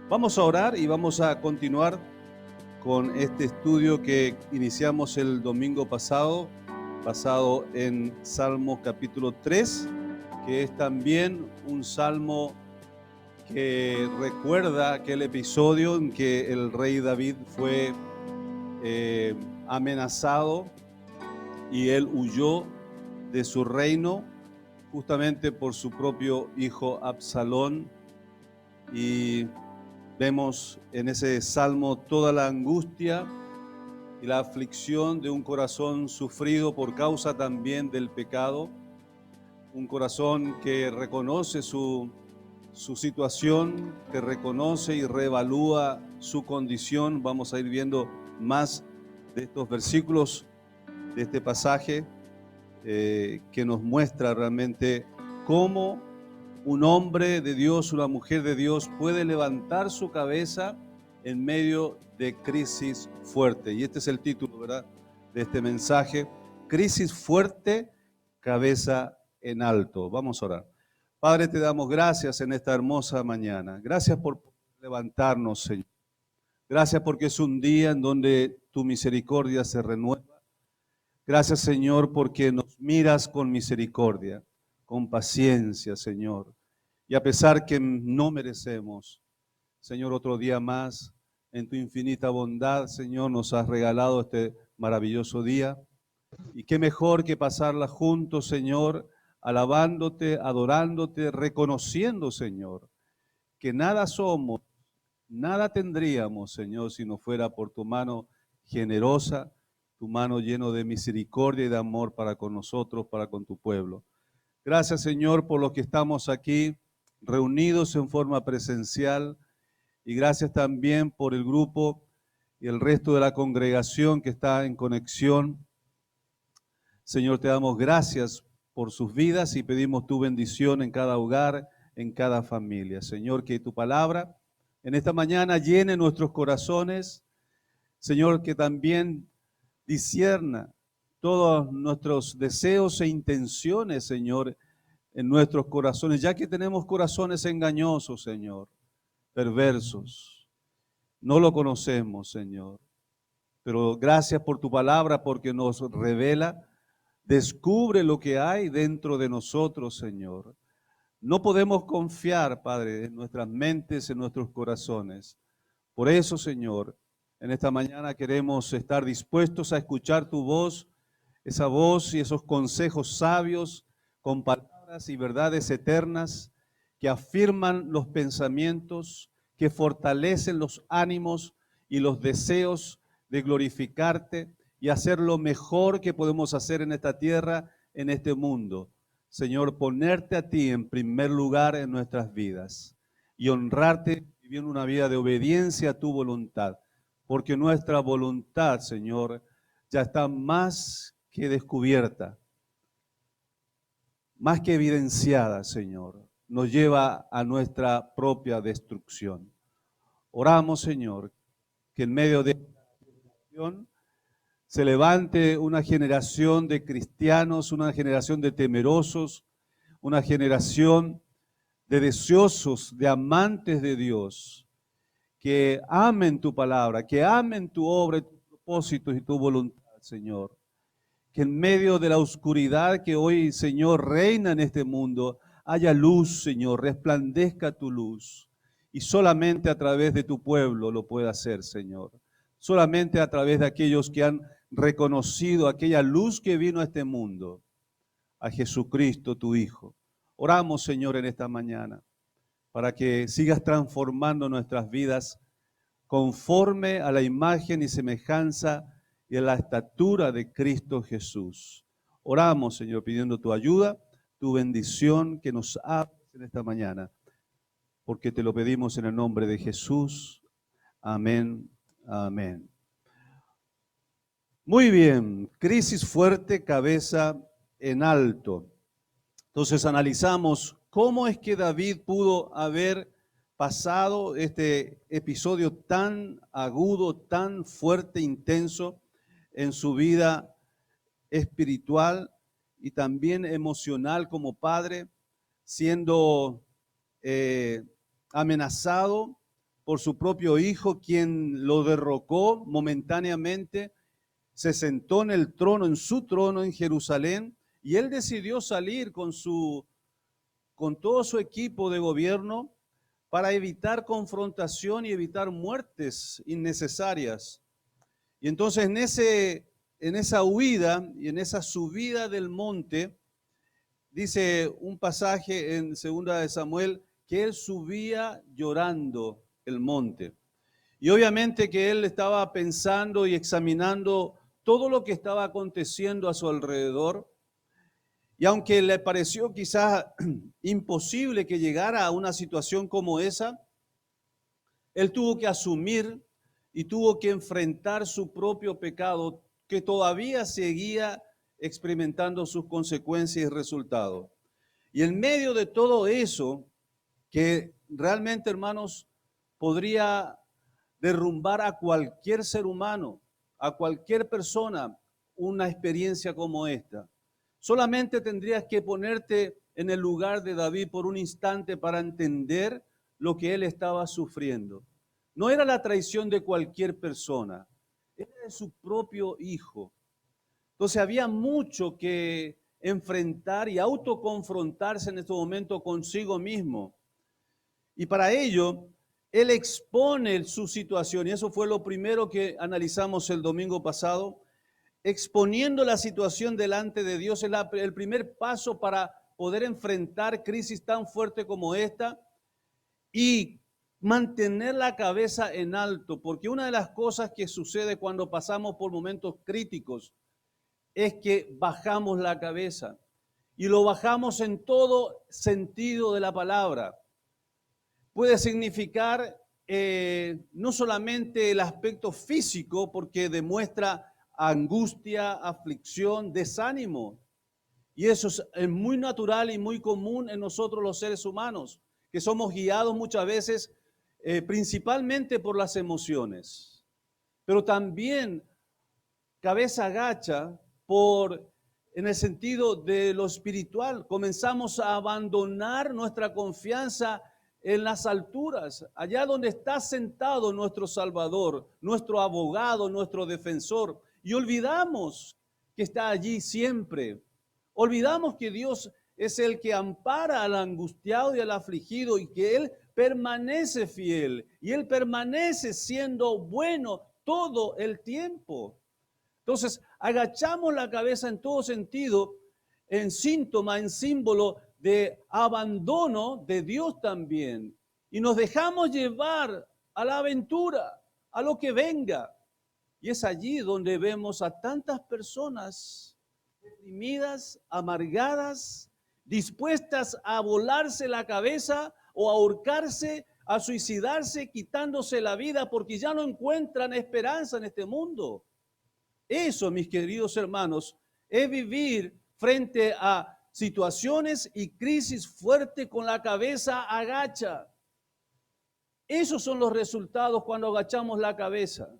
Vamos a orar y vamos a continuar con este estudio que iniciamos el domingo pasado, basado en Salmo capítulo 3, que es también un salmo que recuerda aquel episodio en que el rey David fue amenazado y él huyó de su reino justamente por su propio hijo Absalón. Y vemos en ese salmo toda la angustia y la aflicción de un corazón sufrido por causa también del pecado, un corazón que reconoce su situación, que reconoce y reevalúa su condición. Vamos a ir viendo más de estos versículos de este pasaje que nos muestra realmente cómo un hombre de Dios, una mujer de Dios puede levantar su cabeza en medio de crisis fuerte. Y este es el título, ¿verdad?, de este mensaje: crisis fuerte, cabeza en alto. Vamos a orar. Padre, te damos gracias en esta hermosa mañana. Gracias por levantarnos, Señor. Gracias porque es un día en donde tu misericordia se renueva. Gracias, Señor, porque nos miras con misericordia, con paciencia, Señor. Y a pesar que no merecemos, Señor, otro día más, en tu infinita bondad, Señor, nos has regalado este maravilloso día. Y qué mejor que pasarla juntos, Señor, alabándote, adorándote, reconociendo, Señor, que nada somos, nada tendríamos, Señor, si no fuera por tu mano generosa, tu mano lleno de misericordia y de amor para con nosotros, para con tu pueblo. Gracias, Señor, por los que estamos aquí reunidos en forma presencial, y gracias también por el grupo y el resto de la congregación que está en conexión. Señor, te damos gracias por sus vidas y pedimos tu bendición en cada hogar, en cada familia. Señor, que tu palabra en esta mañana llene nuestros corazones. Señor, que también discierna todos nuestros deseos e intenciones, Señor, en nuestros corazones, ya que tenemos corazones engañosos, Señor, perversos. No lo conocemos, Señor, pero gracias por tu palabra, porque nos revela, descubre lo que hay dentro de nosotros, Señor. No podemos confiar, Padre, en nuestras mentes, en nuestros corazones. Por eso, Señor, en esta mañana queremos estar dispuestos a escuchar tu voz, esa voz y esos consejos sabios con palabras y verdades eternas que afirman los pensamientos, que fortalecen los ánimos y los deseos de glorificarte y hacer lo mejor que podemos hacer en esta tierra, en este mundo. Señor, ponerte a ti en primer lugar en nuestras vidas y honrarte viviendo una vida de obediencia a tu voluntad, porque nuestra voluntad, Señor, ya está más que descubierta, más que evidenciada, Señor. Nos lleva a nuestra propia destrucción. Oramos, Señor, que en medio de esta destrucción se levante una generación de cristianos, una generación de temerosos, una generación de deseosos, de amantes de Dios, que amen tu palabra, que amen tu obra, tus propósitos y tu voluntad, Señor. Que en medio de la oscuridad que hoy, Señor, reina en este mundo, haya luz, Señor, resplandezca tu luz. Y solamente a través de tu pueblo lo puede hacer, Señor. Solamente a través de aquellos que han reconocido aquella luz que vino a este mundo, a Jesucristo, tu Hijo. Oramos, Señor, en esta mañana, para que sigas transformando nuestras vidas conforme a la imagen y semejanza y a la estatura de Cristo Jesús. Oramos, Señor, pidiendo tu ayuda, tu bendición, que nos hables en esta mañana, porque te lo pedimos en el nombre de Jesús. Amén, amén. Muy bien, crisis fuerte, cabeza en alto. Entonces analizamos cómo es que David pudo haber pasado este episodio tan agudo, tan fuerte, intenso en su vida espiritual y también emocional como padre, siendo amenazado por su propio hijo, quien lo derrocó momentáneamente, se sentó en el trono, en su trono en Jerusalén, y él decidió salir con todo su equipo de gobierno para evitar confrontación y evitar muertes innecesarias. Y entonces en esa huida y en esa subida del monte, dice un pasaje en 2 de Samuel que él subía llorando el monte. Y obviamente que él estaba pensando y examinando todo lo que estaba aconteciendo a su alrededor. Y aunque le pareció quizás imposible que llegara a una situación como esa, él tuvo que asumir y tuvo que enfrentar su propio pecado, que todavía seguía experimentando sus consecuencias y resultados. Y en medio de todo eso, que realmente, hermanos, podría derrumbar a cualquier ser humano, a cualquier persona, una experiencia como esta. Solamente tendrías que ponerte en el lugar de David por un instante para entender lo que él estaba sufriendo. No era la traición de cualquier persona, era de su propio hijo. Entonces había mucho que enfrentar y autoconfrontarse en este momento consigo mismo. Y para ello, él expone su situación, y eso fue lo primero que analizamos el domingo pasado. Exponiendo la situación delante de Dios es el primer paso para poder enfrentar crisis tan fuerte como esta y mantener la cabeza en alto, porque una de las cosas que sucede cuando pasamos por momentos críticos es que bajamos la cabeza, y lo bajamos en todo sentido de la palabra. Puede significar no solamente el aspecto físico, porque demuestra angustia, aflicción, desánimo. Y eso es muy natural y muy común en nosotros los seres humanos, que somos guiados muchas veces principalmente por las emociones. Pero también cabeza agacha en el sentido de lo espiritual. Comenzamos a abandonar nuestra confianza en las alturas, allá donde está sentado nuestro Salvador, nuestro abogado, nuestro defensor, y olvidamos que está allí siempre. Olvidamos que Dios es el que ampara al angustiado y al afligido, y que Él permanece fiel y Él permanece siendo bueno todo el tiempo. Entonces, agachamos la cabeza en todo sentido, en síntoma, en símbolo de abandono de Dios también. Y nos dejamos llevar a la aventura, a lo que venga. Y es allí donde vemos a tantas personas deprimidas, amargadas, dispuestas a volarse la cabeza o a ahorcarse, a suicidarse, quitándose la vida porque ya no encuentran esperanza en este mundo. Eso, mis queridos hermanos, es vivir frente a situaciones y crisis fuertes con la cabeza agacha. Esos son los resultados cuando agachamos la cabeza.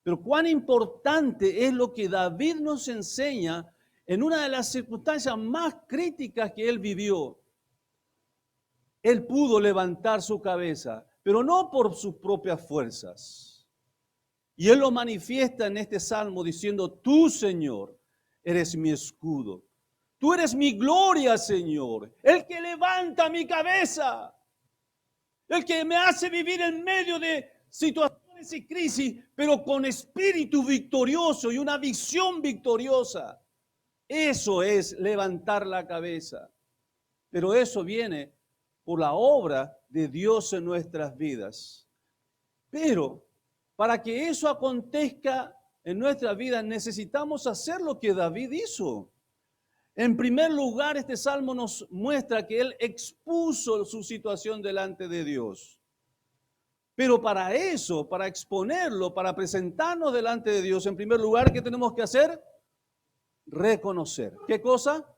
Pero cuán importante es lo que David nos enseña en una de las circunstancias más críticas que él vivió. Él pudo levantar su cabeza, pero no por sus propias fuerzas. Y él lo manifiesta en este salmo diciendo: tú, Señor, eres mi escudo. Tú eres mi gloria, Señor, el que levanta mi cabeza, el que me hace vivir en medio de situaciones y crisis, pero con espíritu victorioso y una visión victoriosa. Eso es levantar la cabeza. Pero eso viene por la obra de Dios en nuestras vidas. Pero para que eso acontezca en nuestra vida, necesitamos hacer lo que David hizo. En primer lugar, este salmo nos muestra que él expuso su situación delante de Dios. Pero para eso, para exponerlo, para presentarnos delante de Dios, en primer lugar, ¿qué tenemos que hacer? Reconocer. ¿Qué cosa?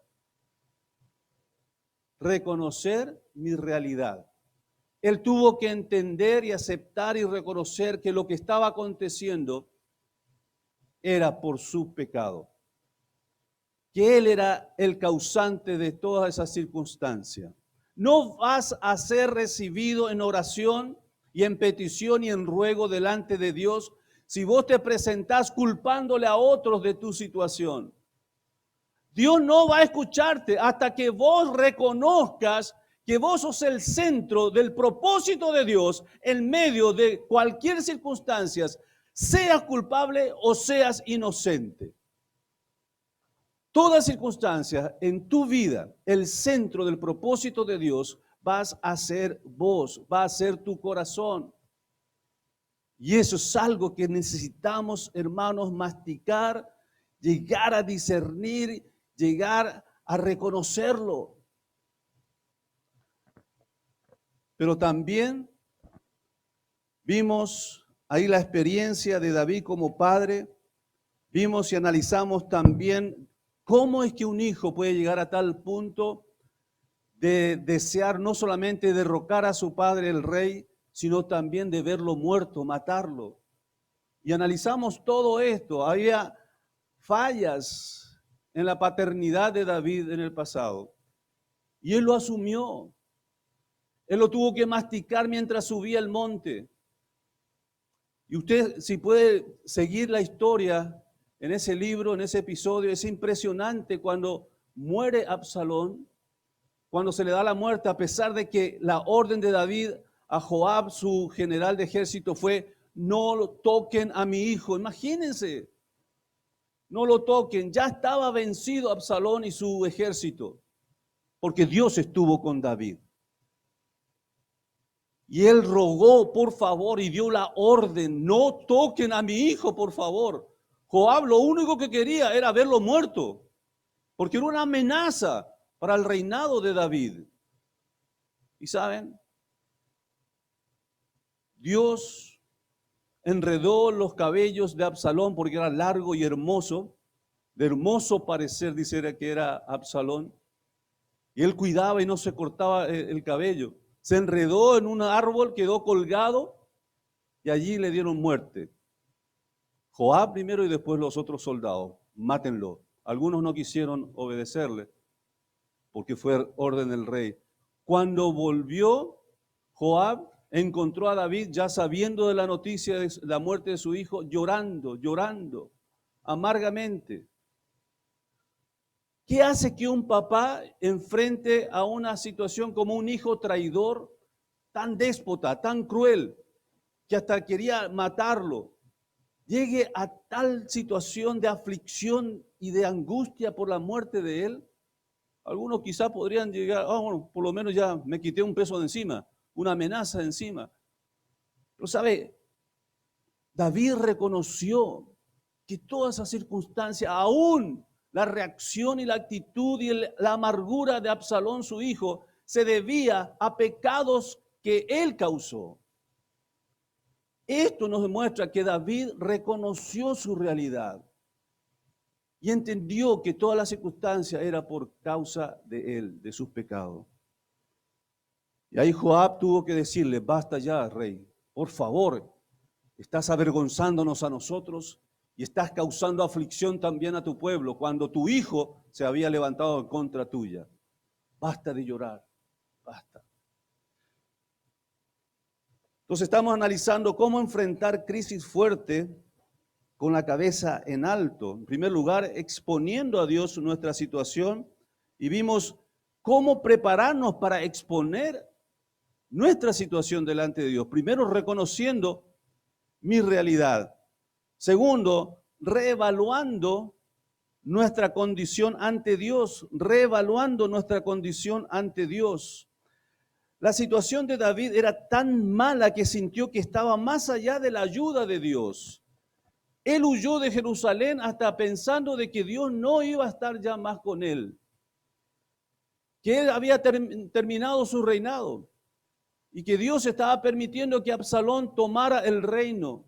Reconocer mi realidad. Él tuvo que entender y aceptar y reconocer que lo que estaba aconteciendo era por su pecado, que Él era el causante de todas esas circunstancias. No vas a ser recibido en oración y en petición y en ruego delante de Dios si vos te presentás culpándole a otros de tu situación? Dios no va a escucharte hasta que vos reconozcas que vos sos el centro del propósito de Dios en medio de cualquier circunstancia, seas culpable o seas inocente. Toda circunstancia en tu vida, el centro del propósito de Dios, vas a ser vos, va a ser tu corazón. Y eso es algo que necesitamos, hermanos, masticar, llegar a discernir, llegar a reconocerlo. Pero también vimos ahí la experiencia de David como padre, vimos y analizamos también cómo es que un hijo puede llegar a tal punto de desear no solamente derrocar a su padre el rey, sino también de verlo muerto, matarlo. Y analizamos todo esto. Había fallas en la paternidad de David en el pasado. Y él lo asumió. Él lo tuvo que masticar mientras subía el monte. Y usted, si puede seguir la historia en ese libro, en ese episodio, es impresionante cuando muere Absalón, cuando se le da la muerte, a pesar de que la orden de David a Joab, su general de ejército, fue: no lo toquen a mi hijo. Imagínense, no lo toquen. Ya estaba vencido Absalón y su ejército, porque Dios estuvo con David. Y él rogó, por favor, y dio la orden: no toquen a mi hijo, por favor. Joab lo único que quería era verlo muerto, porque era una amenaza para el reinado de David. Y saben, Dios enredó los cabellos de Absalón porque era largo y hermoso, de hermoso parecer, dice que era Absalón. Y él cuidaba y no se cortaba el cabello. Se enredó en un árbol, quedó colgado y allí le dieron muerte. Joab primero y después los otros soldados. Mátenlo. Algunos no quisieron obedecerle porque fue orden del rey. Cuando volvió, Joab encontró a David ya sabiendo de la noticia de la muerte de su hijo, llorando amargamente. ¿Qué hace que un papá enfrente a una situación como un hijo traidor, tan déspota, tan cruel, que hasta quería matarlo, llegue a tal situación de aflicción y de angustia por la muerte de él? Algunos quizás podrían llegar: bueno, por lo menos ya me quité un peso de encima, una amenaza de encima. Pero sabe, David reconoció que toda esa circunstancia, aún la reacción y la actitud y la amargura de Absalón, su hijo, se debía a pecados que él causó. Esto nos demuestra que David reconoció su realidad y entendió que toda la circunstancia era por causa de él, de sus pecados. Y ahí Joab tuvo que decirle: basta ya, rey, por favor, estás avergonzándonos a nosotros y estás causando aflicción también a tu pueblo cuando tu hijo se había levantado en contra tuya. Basta de llorar, basta. Entonces estamos analizando cómo enfrentar crisis fuerte con la cabeza en alto. En primer lugar, exponiendo a Dios nuestra situación, y vimos cómo prepararnos para exponer nuestra situación delante de Dios. Primero, reconociendo mi realidad. Segundo, reevaluando nuestra condición ante Dios, reevaluando nuestra condición ante Dios. La situación de David era tan mala que sintió que estaba más allá de la ayuda de Dios. Él huyó de Jerusalén hasta pensando de que Dios no iba a estar ya más con él, que él había terminado su reinado y que Dios estaba permitiendo que Absalón tomara el reino.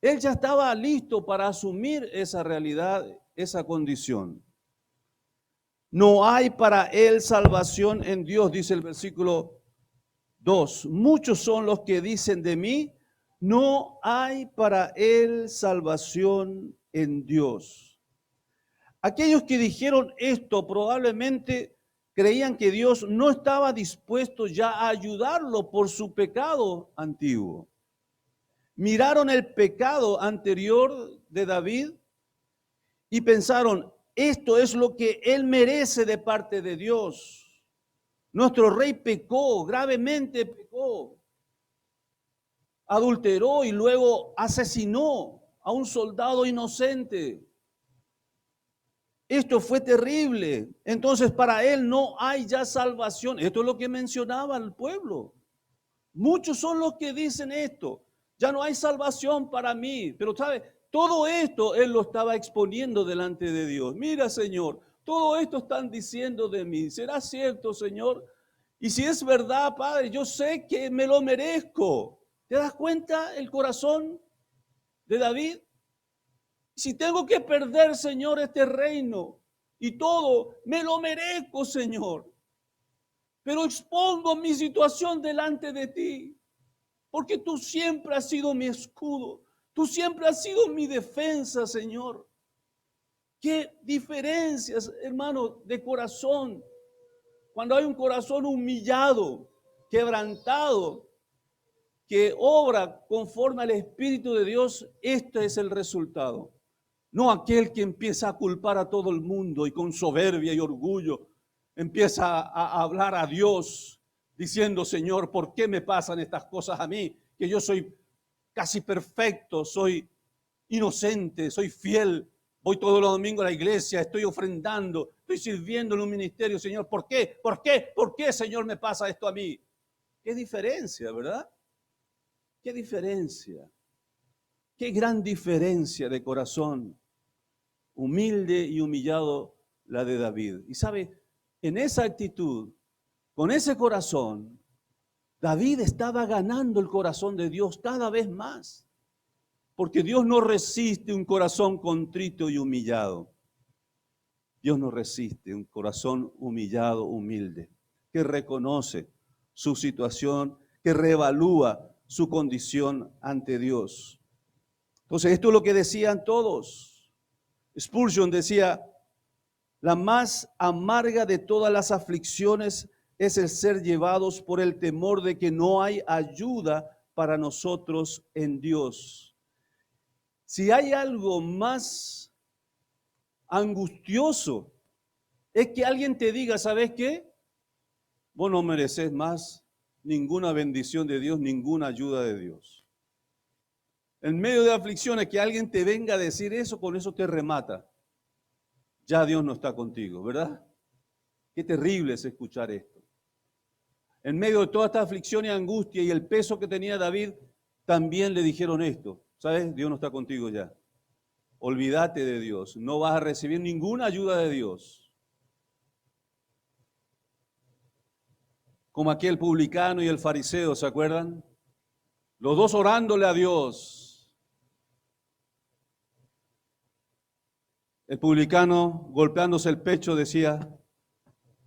Él ya estaba listo para asumir esa realidad, esa condición. No hay para él salvación en Dios, dice el versículo 2. Muchos son los que dicen de mí: no hay para él salvación en Dios. Aquellos que dijeron esto probablemente creían que Dios no estaba dispuesto ya a ayudarlo por su pecado antiguo. Miraron el pecado anterior de David y pensaron, esto es lo que él merece de parte de Dios. Nuestro rey pecó, gravemente pecó, adulteró y luego asesinó a un soldado inocente. Esto fue terrible. Entonces para él no hay ya salvación. Esto es lo que mencionaba el pueblo. Muchos son los que dicen esto. Ya no hay salvación para mí. Pero ¿sabe? Todo esto él lo estaba exponiendo delante de Dios. Mira, Señor, todo esto están diciendo de mí. ¿Será cierto, Señor? Y si es verdad, Padre, yo sé que me lo merezco. ¿Te das cuenta el corazón de David? Si tengo que perder, Señor, este reino y todo, me lo merezco, Señor. Pero expongo mi situación delante de ti, porque tú siempre has sido mi escudo. Tú siempre has sido mi defensa, Señor. Qué diferencias, hermano, de corazón. Cuando hay un corazón humillado, quebrantado, que obra conforme al Espíritu de Dios, este es el resultado. No aquel que empieza a culpar a todo el mundo y con soberbia y orgullo empieza a hablar a Dios diciendo, Señor, ¿por qué me pasan estas cosas a mí? Que yo soy casi perfecto, soy inocente, soy fiel, voy todos los domingos a la iglesia, estoy ofrendando, estoy sirviendo en un ministerio, Señor, ¿por qué? ¿Por qué? ¿Por qué, Señor, me pasa esto a mí? Qué diferencia, ¿verdad? Qué diferencia. Qué gran diferencia de corazón. Humilde y humillado la de David. Y sabe, en esa actitud, con ese corazón, David estaba ganando el corazón de Dios cada vez más. Porque Dios no resiste un corazón contrito y humillado. Dios no resiste un corazón humillado, humilde, que reconoce su situación, que reevalúa su condición ante Dios. Entonces, esto es lo que decían todos. Spurgeon decía, la más amarga de todas las aflicciones es el ser llevados por el temor de que no hay ayuda para nosotros en Dios. Si hay algo más angustioso, es que alguien te diga, ¿sabes qué? Vos no mereces más ninguna bendición de Dios, ninguna ayuda de Dios. En medio de aflicciones, que alguien te venga a decir eso, con eso te remata. Ya Dios no está contigo, ¿verdad? Qué terrible es escuchar esto. En medio de toda esta aflicción y angustia y el peso que tenía David, también le dijeron esto. ¿Sabes? Dios no está contigo ya. Olvídate de Dios. No vas a recibir ninguna ayuda de Dios. Como aquel publicano y el fariseo, ¿se acuerdan? Los dos orándole a Dios. El publicano, golpeándose el pecho, decía,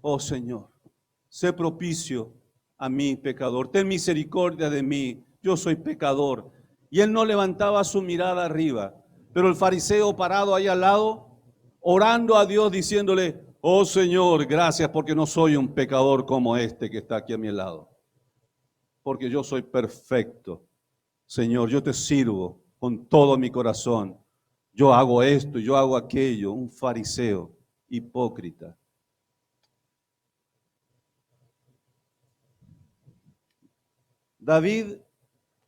oh Señor, sé propicio a mí, pecador. Ten misericordia de mí, yo soy pecador. Y él no levantaba su mirada arriba. Pero el fariseo parado ahí al lado, orando a Dios, diciéndole, oh Señor, gracias porque no soy un pecador como este que está aquí a mi lado. Porque yo soy perfecto. Señor, yo te sirvo con todo mi corazón. Yo hago esto, yo hago aquello, un fariseo hipócrita. David,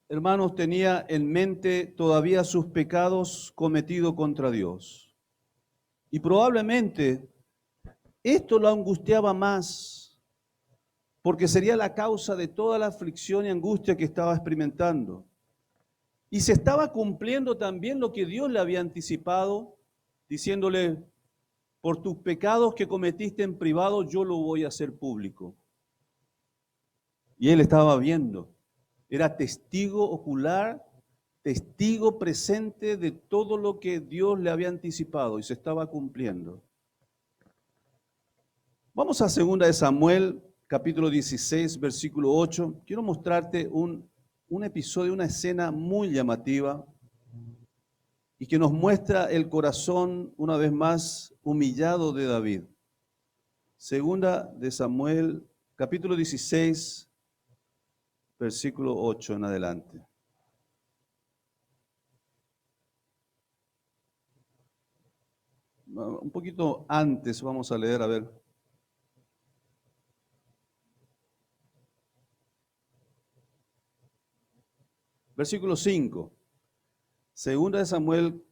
hermanos, tenía en mente todavía sus pecados cometidos contra Dios. Y probablemente esto lo angustiaba más, porque sería la causa de toda la aflicción y angustia que estaba experimentando. Y se estaba cumpliendo también lo que Dios le había anticipado, diciéndole, por tus pecados que cometiste en privado, yo lo voy a hacer público. Y él estaba viendo, era testigo ocular, testigo presente de todo lo que Dios le había anticipado y se estaba cumpliendo. Vamos a 2 de Samuel, capítulo 16, versículo 8. Quiero mostrarte un episodio, una escena muy llamativa y que nos muestra el corazón, una vez más, humillado de David. Segunda de Samuel, capítulo 16, versículo 8 en adelante. Un poquito antes vamos a leer, a ver. Versículo 5. Segunda de Samuel,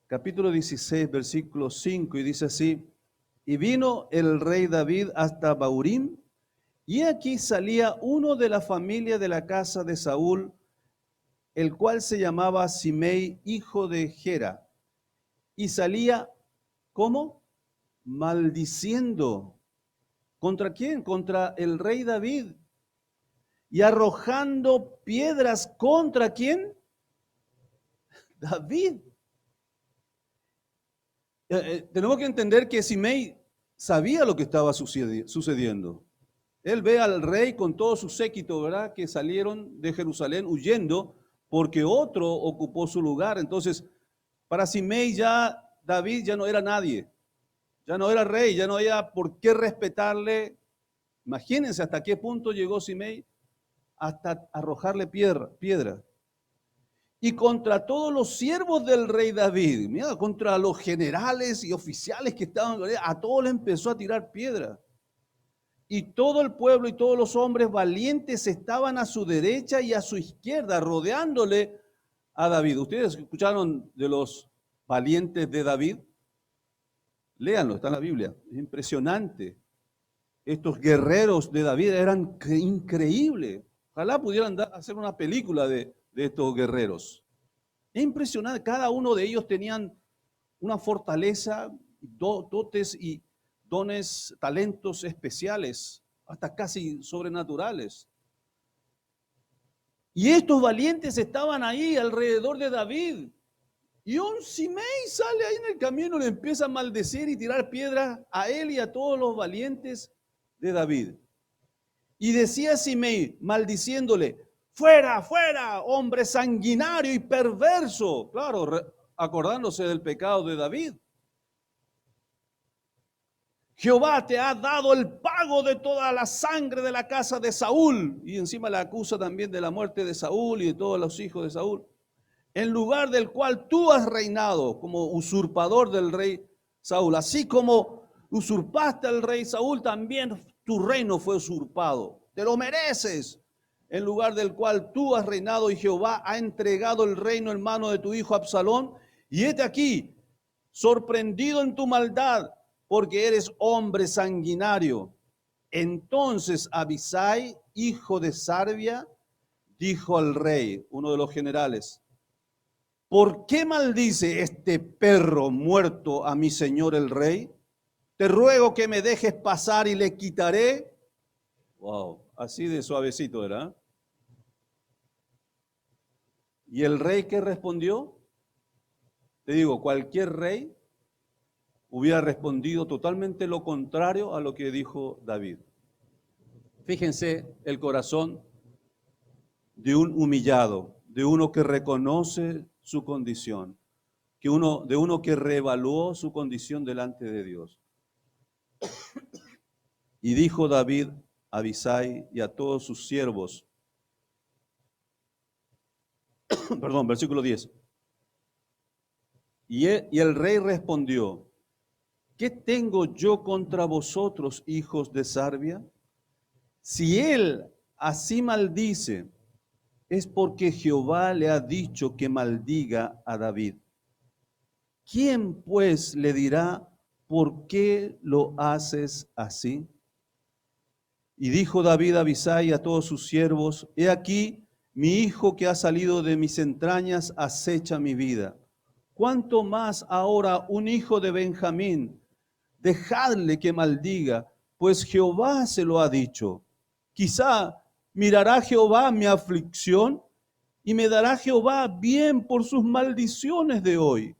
capítulo 16, versículo 5, y dice así: y vino el rey David hasta Bahurim, y aquí salía uno de la familia de la casa de Saúl, el cual se llamaba Simei, hijo de Gera, y salía, ¿cómo? Maldiciendo. ¿Contra quién? Contra el rey David. Y arrojando piedras contra quién? David. Tenemos que entender que Simei sabía lo que estaba sucediendo. Él ve al rey con todo su séquito, ¿verdad? Que salieron de Jerusalén huyendo porque otro ocupó su lugar. Entonces, para Simei ya David ya no era nadie, ya no era rey, ya no había por qué respetarle. Imagínense hasta qué punto llegó Simei, hasta arrojarle piedra. Y contra todos los siervos del rey David, mira, contra los generales y oficiales que estaban, a todos le empezó a tirar piedra. Y todo el pueblo y todos los hombres valientes estaban a su derecha y a su izquierda, rodeándole a David. ¿Ustedes escucharon de los valientes de David? Léanlo, está en la Biblia. Es impresionante. Estos guerreros de David eran increíbles. Ojalá pudieran hacer una película de estos guerreros. Es impresionante. Cada uno de ellos tenían una fortaleza, dotes y dones, talentos especiales, hasta casi sobrenaturales. Y estos valientes estaban ahí alrededor de David. Y un Simei sale ahí en el camino, le empieza a maldecir y tirar piedras a él y a todos los valientes de David. Y decía Simei, maldiciéndole: fuera, fuera, hombre sanguinario y perverso. Claro, acordándose del pecado de David. Jehová te ha dado el pago de toda la sangre de la casa de Saúl. Y encima la acusa también de la muerte de Saúl y de todos los hijos de Saúl. En lugar del cual tú has reinado como usurpador del rey Saúl. Así como usurpaste al rey Saúl, también tu reino fue usurpado. Te lo mereces. En lugar del cual tú has reinado, y Jehová ha entregado el reino en mano de tu hijo Absalón. Y hete aquí, sorprendido en tu maldad, porque eres hombre sanguinario. Entonces Abisai, hijo de Sarbia, dijo al rey, uno de los generales: ¿por qué maldice este perro muerto a mi señor el rey? Te ruego que me dejes pasar y le quitaré. Wow, así de suavecito era. ¿Y el rey qué respondió? Te digo, cualquier rey hubiera respondido totalmente lo contrario a lo que dijo David. Fíjense el corazón de un humillado, de uno que reconoce su condición, de uno que reevaluó su condición delante de Dios. Y dijo David a Abisai y a todos sus siervos, perdón, versículo 10. Y el rey respondió: ¿qué tengo yo contra vosotros, hijos de Sarbia? Si él así maldice, es porque Jehová le ha dicho que maldiga a David. ¿Quién pues le dirá, por qué lo haces así? Y dijo David a Abisai y a todos sus siervos: he aquí, mi hijo que ha salido de mis entrañas acecha mi vida. ¿Cuánto más ahora un hijo de Benjamín? Dejadle que maldiga, pues Jehová se lo ha dicho. Quizá mirará Jehová mi aflicción y me dará Jehová bien por sus maldiciones de hoy.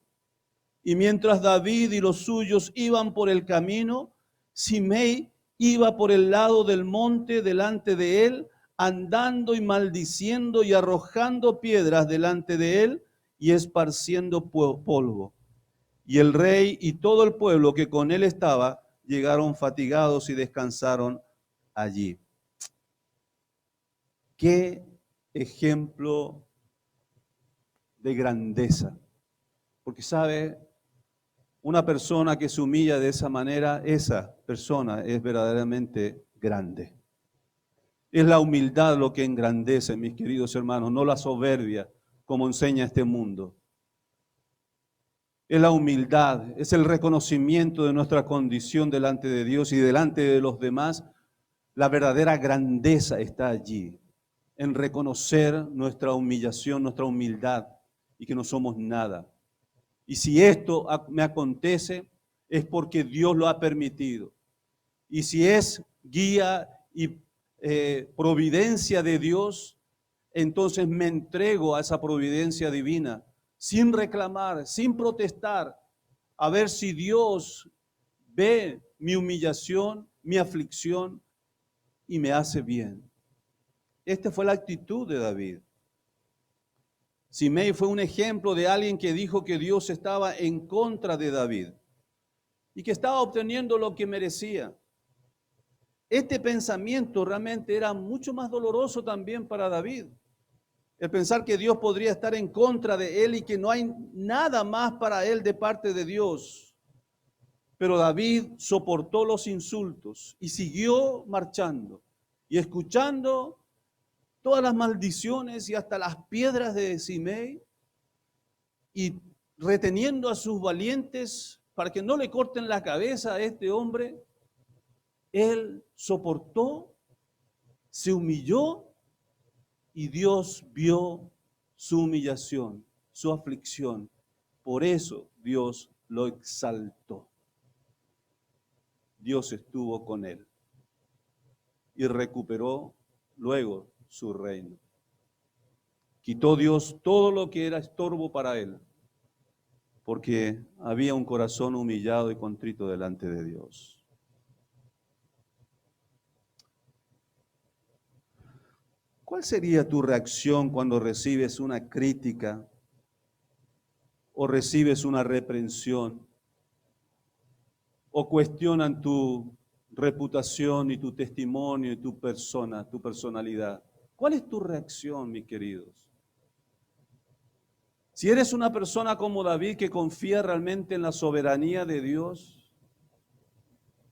Y mientras David y los suyos iban por el camino, Simei iba por el lado del monte delante de él, andando y maldiciendo y arrojando piedras delante de él y esparciendo polvo. Y el rey y todo el pueblo que con él estaba llegaron fatigados y descansaron allí. Qué ejemplo de grandeza. Porque sabe, una persona que se humilla de esa manera, esa persona es verdaderamente grande. Es la humildad lo que engrandece, mis queridos hermanos, no la soberbia, como enseña este mundo. Es la humildad, es el reconocimiento de nuestra condición delante de Dios y delante de los demás. La verdadera grandeza está allí, en reconocer nuestra humillación, nuestra humildad y que no somos nada. Y si esto me acontece, es porque Dios lo ha permitido. Y si es guía y providencia de Dios, entonces me entrego a esa providencia divina, sin reclamar, sin protestar, a ver si Dios ve mi humillación, mi aflicción y me hace bien. Esta fue la actitud de David. Simei fue un ejemplo de alguien que dijo que Dios estaba en contra de David y que estaba obteniendo lo que merecía. Este pensamiento realmente era mucho más doloroso también para David. El pensar que Dios podría estar en contra de él y que no hay nada más para él de parte de Dios. Pero David soportó los insultos y siguió marchando y escuchando todas las maldiciones y hasta las piedras de Simei y reteniendo a sus valientes para que no le corten la cabeza a este hombre. Él soportó, se humilló y Dios vio su humillación, su aflicción. Por eso Dios lo exaltó. Dios estuvo con él y recuperó luego su reino. Quitó Dios todo lo que era estorbo para él, porque había un corazón humillado y contrito delante de Dios. ¿Cuál sería tu reacción cuando recibes una crítica o recibes una reprensión o cuestionan tu reputación y tu testimonio y tu persona, tu personalidad? ¿Cuál es tu reacción, mis queridos? Si eres una persona como David que confía realmente en la soberanía de Dios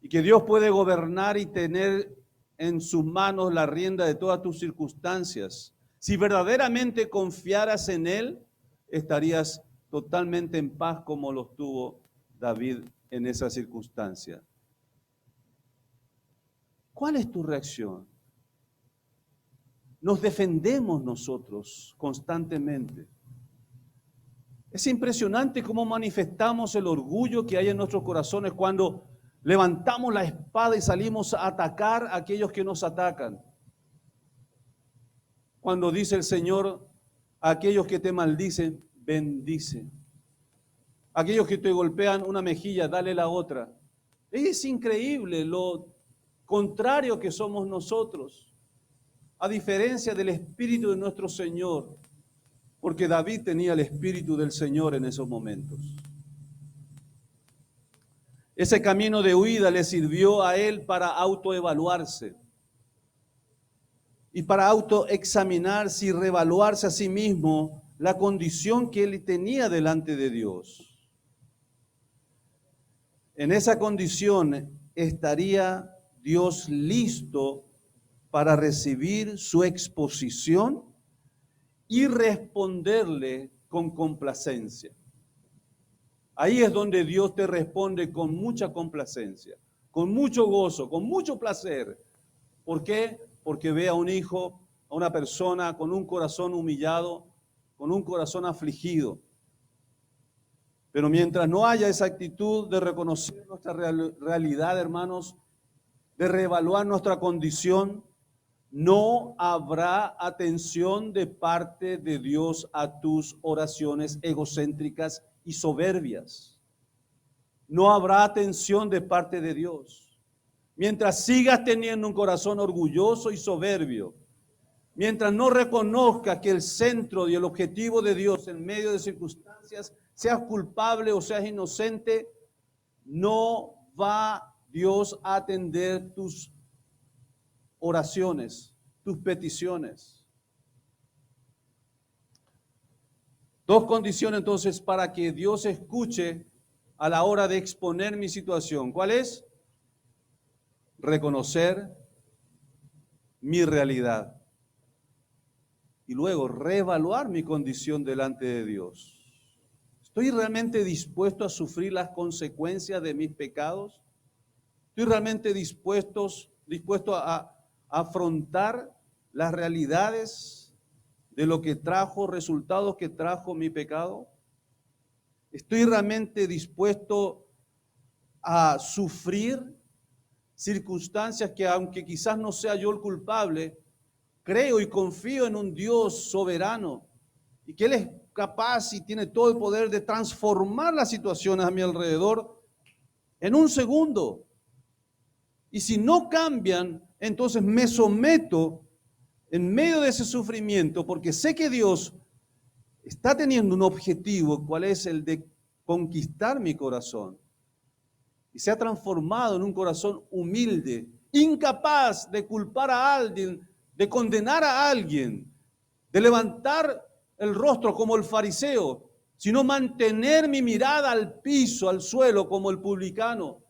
y que Dios puede gobernar y tener en sus manos la rienda de todas tus circunstancias, si verdaderamente confiaras en Él, estarías totalmente en paz como lo tuvo David en esa circunstancia. ¿Cuál es tu reacción? Nos defendemos nosotros constantemente. Es impresionante cómo manifestamos el orgullo que hay en nuestros corazones cuando levantamos la espada y salimos a atacar a aquellos que nos atacan. Cuando dice el Señor a aquellos que te maldicen, bendice. Aquellos que te golpean una mejilla, dale la otra. Es increíble lo contrario que somos nosotros, a diferencia del Espíritu de nuestro Señor, porque David tenía el Espíritu del Señor en esos momentos. Ese camino de huida le sirvió a él para autoevaluarse y para autoexaminarse y reevaluarse a sí mismo la condición que él tenía delante de Dios. En esa condición estaría Dios listo para recibir su exposición y responderle con complacencia. Ahí es donde Dios te responde con mucha complacencia, con mucho gozo, con mucho placer. ¿Por qué? Porque ve a un hijo, a una persona con un corazón humillado, con un corazón afligido. Pero mientras no haya esa actitud de reconocer nuestra realidad, hermanos, de reevaluar nuestra condición, no habrá atención de parte de Dios a tus oraciones egocéntricas y soberbias. No habrá atención de parte de Dios. Mientras sigas teniendo un corazón orgulloso y soberbio, mientras no reconozcas que el centro y el objetivo de Dios en medio de circunstancias, seas culpable o seas inocente, no va Dios atender tus oraciones, tus peticiones. Dos condiciones entonces para que Dios escuche a la hora de exponer mi situación. ¿Cuál es? Reconocer mi realidad y luego reevaluar mi condición delante de Dios. ¿Estoy realmente dispuesto a sufrir las consecuencias de mis pecados? ¿Estoy realmente dispuesto a afrontar las realidades de lo que trajo, resultados que trajo mi pecado? ¿Estoy realmente dispuesto a sufrir circunstancias que, aunque quizás no sea yo el culpable, creo y confío en un Dios soberano y que Él es capaz y tiene todo el poder de transformar las situaciones a mi alrededor en un segundo? Y si no cambian, entonces me someto en medio de ese sufrimiento, porque sé que Dios está teniendo un objetivo, cuál es el de conquistar mi corazón. Y se ha transformado en un corazón humilde, incapaz de culpar a alguien, de condenar a alguien, de levantar el rostro como el fariseo, sino mantener mi mirada al piso, al suelo, como el publicano,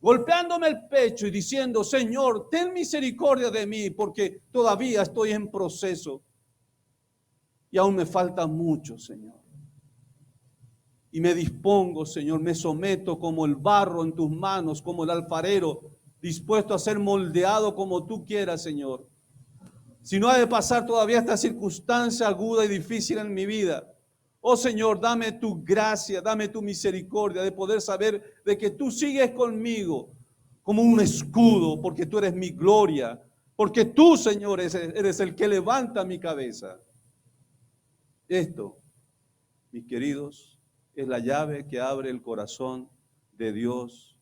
golpeándome el pecho y diciendo: Señor, ten misericordia de mí, porque todavía estoy en proceso y aún me falta mucho, Señor. Y me dispongo, Señor, me someto como el barro en tus manos, como el alfarero, dispuesto a ser moldeado como tú quieras, Señor. Si no ha de pasar todavía esta circunstancia aguda y difícil en mi vida, oh Señor, dame tu gracia, dame tu misericordia de poder saber de que tú sigues conmigo como un escudo, porque tú eres mi gloria, porque tú, Señor, eres el que levanta mi cabeza. Esto, mis queridos, es la llave que abre el corazón de Dios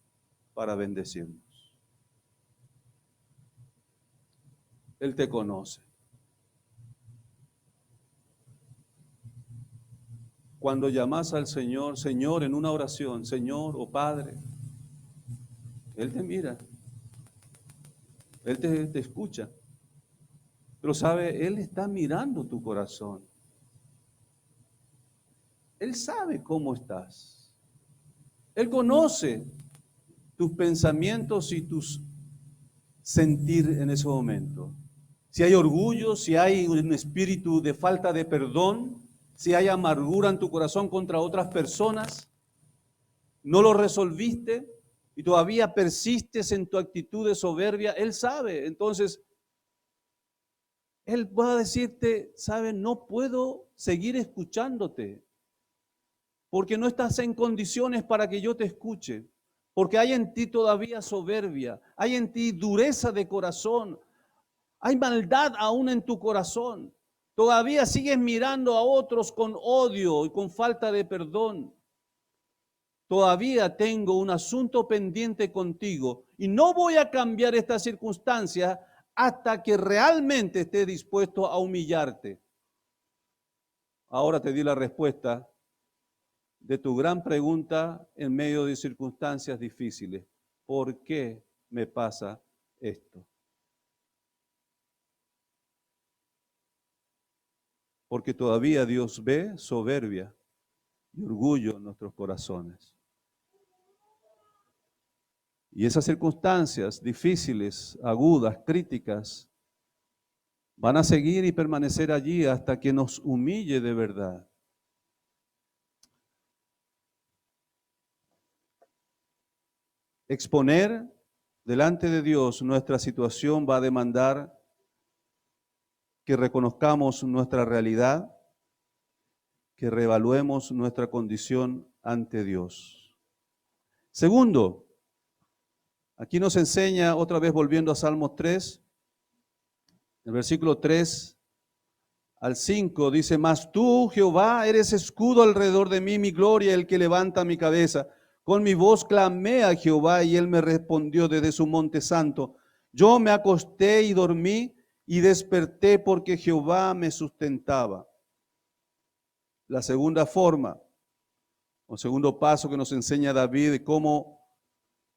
para bendecirnos. Él te conoce. Cuando llamas al Señor, Señor, en una oración, Señor o Padre, Él te mira, Él te escucha. Pero sabe, Él está mirando tu corazón. Él sabe cómo estás. Él conoce tus pensamientos y tus sentir en ese momento. Si hay orgullo, si hay un espíritu de falta de perdón, si hay amargura en tu corazón contra otras personas, no lo resolviste y todavía persistes en tu actitud de soberbia, Él sabe. Entonces, Él va a decirte: sabe, no puedo seguir escuchándote, porque no estás en condiciones para que yo te escuche, porque hay en ti todavía soberbia, hay en ti dureza de corazón, hay maldad aún en tu corazón. Todavía sigues mirando a otros con odio y con falta de perdón. Todavía tengo un asunto pendiente contigo y no voy a cambiar esta circunstancia hasta que realmente esté dispuesto a humillarte. Ahora te di la respuesta de tu gran pregunta en medio de circunstancias difíciles. ¿Por qué me pasa esto? Porque todavía Dios ve soberbia y orgullo en nuestros corazones. Y esas circunstancias difíciles, agudas, críticas, van a seguir y permanecer allí hasta que nos humille de verdad. Exponer delante de Dios nuestra situación va a demandar que reconozcamos nuestra realidad, que reevaluemos nuestra condición ante Dios. Segundo, aquí nos enseña, otra vez volviendo a Salmos 3, el versículo 3 al 5, dice: Mas tú, Jehová, eres escudo alrededor de mí, mi gloria, el que levanta mi cabeza. Con mi voz clamé a Jehová y él me respondió desde su monte santo. Yo me acosté y dormí y desperté porque Jehová me sustentaba. La segunda forma, o segundo paso que nos enseña David de cómo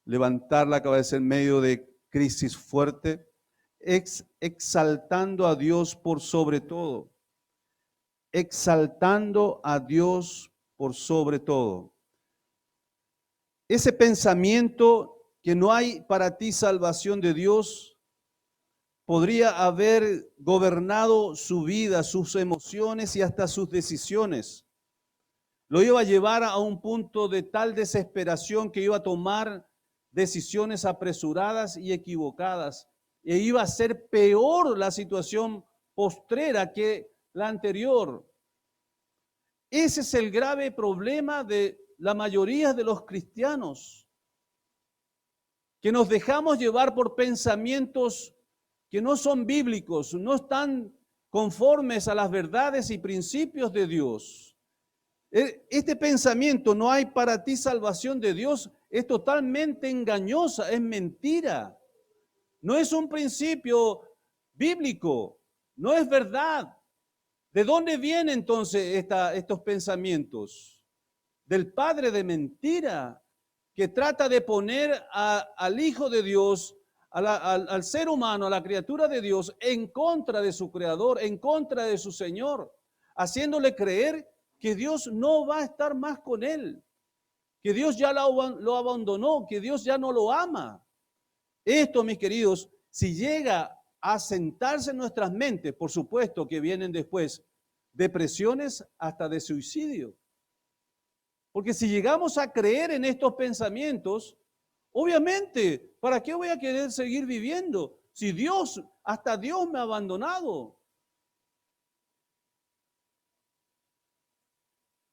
levantar la cabeza en medio de crisis fuerte, exaltando a Dios por sobre todo, exaltando a Dios por sobre todo. Ese pensamiento que no hay para ti salvación de Dios podría haber gobernado su vida, sus emociones y hasta sus decisiones. Lo iba a llevar a un punto de tal desesperación que iba a tomar decisiones apresuradas y equivocadas. E iba a ser peor la situación postrera que la anterior. Ese es el grave problema de la mayoría de los cristianos, que nos dejamos llevar por pensamientos que no son bíblicos, no están conformes a las verdades y principios de Dios. Este pensamiento, no hay para ti salvación de Dios, es totalmente engañosa, es mentira. No es un principio bíblico, no es verdad. ¿De dónde vienen entonces estos pensamientos? Del padre de mentira, que trata de poner al Hijo de Dios, al ser humano, a la criatura de Dios, en contra de su Creador, en contra de su Señor, haciéndole creer que Dios no va a estar más con él, que Dios ya lo abandonó, que Dios ya no lo ama. Esto, mis queridos, si llega a sentarse en nuestras mentes, por supuesto que vienen después depresiones hasta de suicidio. Porque si llegamos a creer en estos pensamientos, obviamente, ¿para qué voy a querer seguir viviendo? Si hasta Dios me ha abandonado.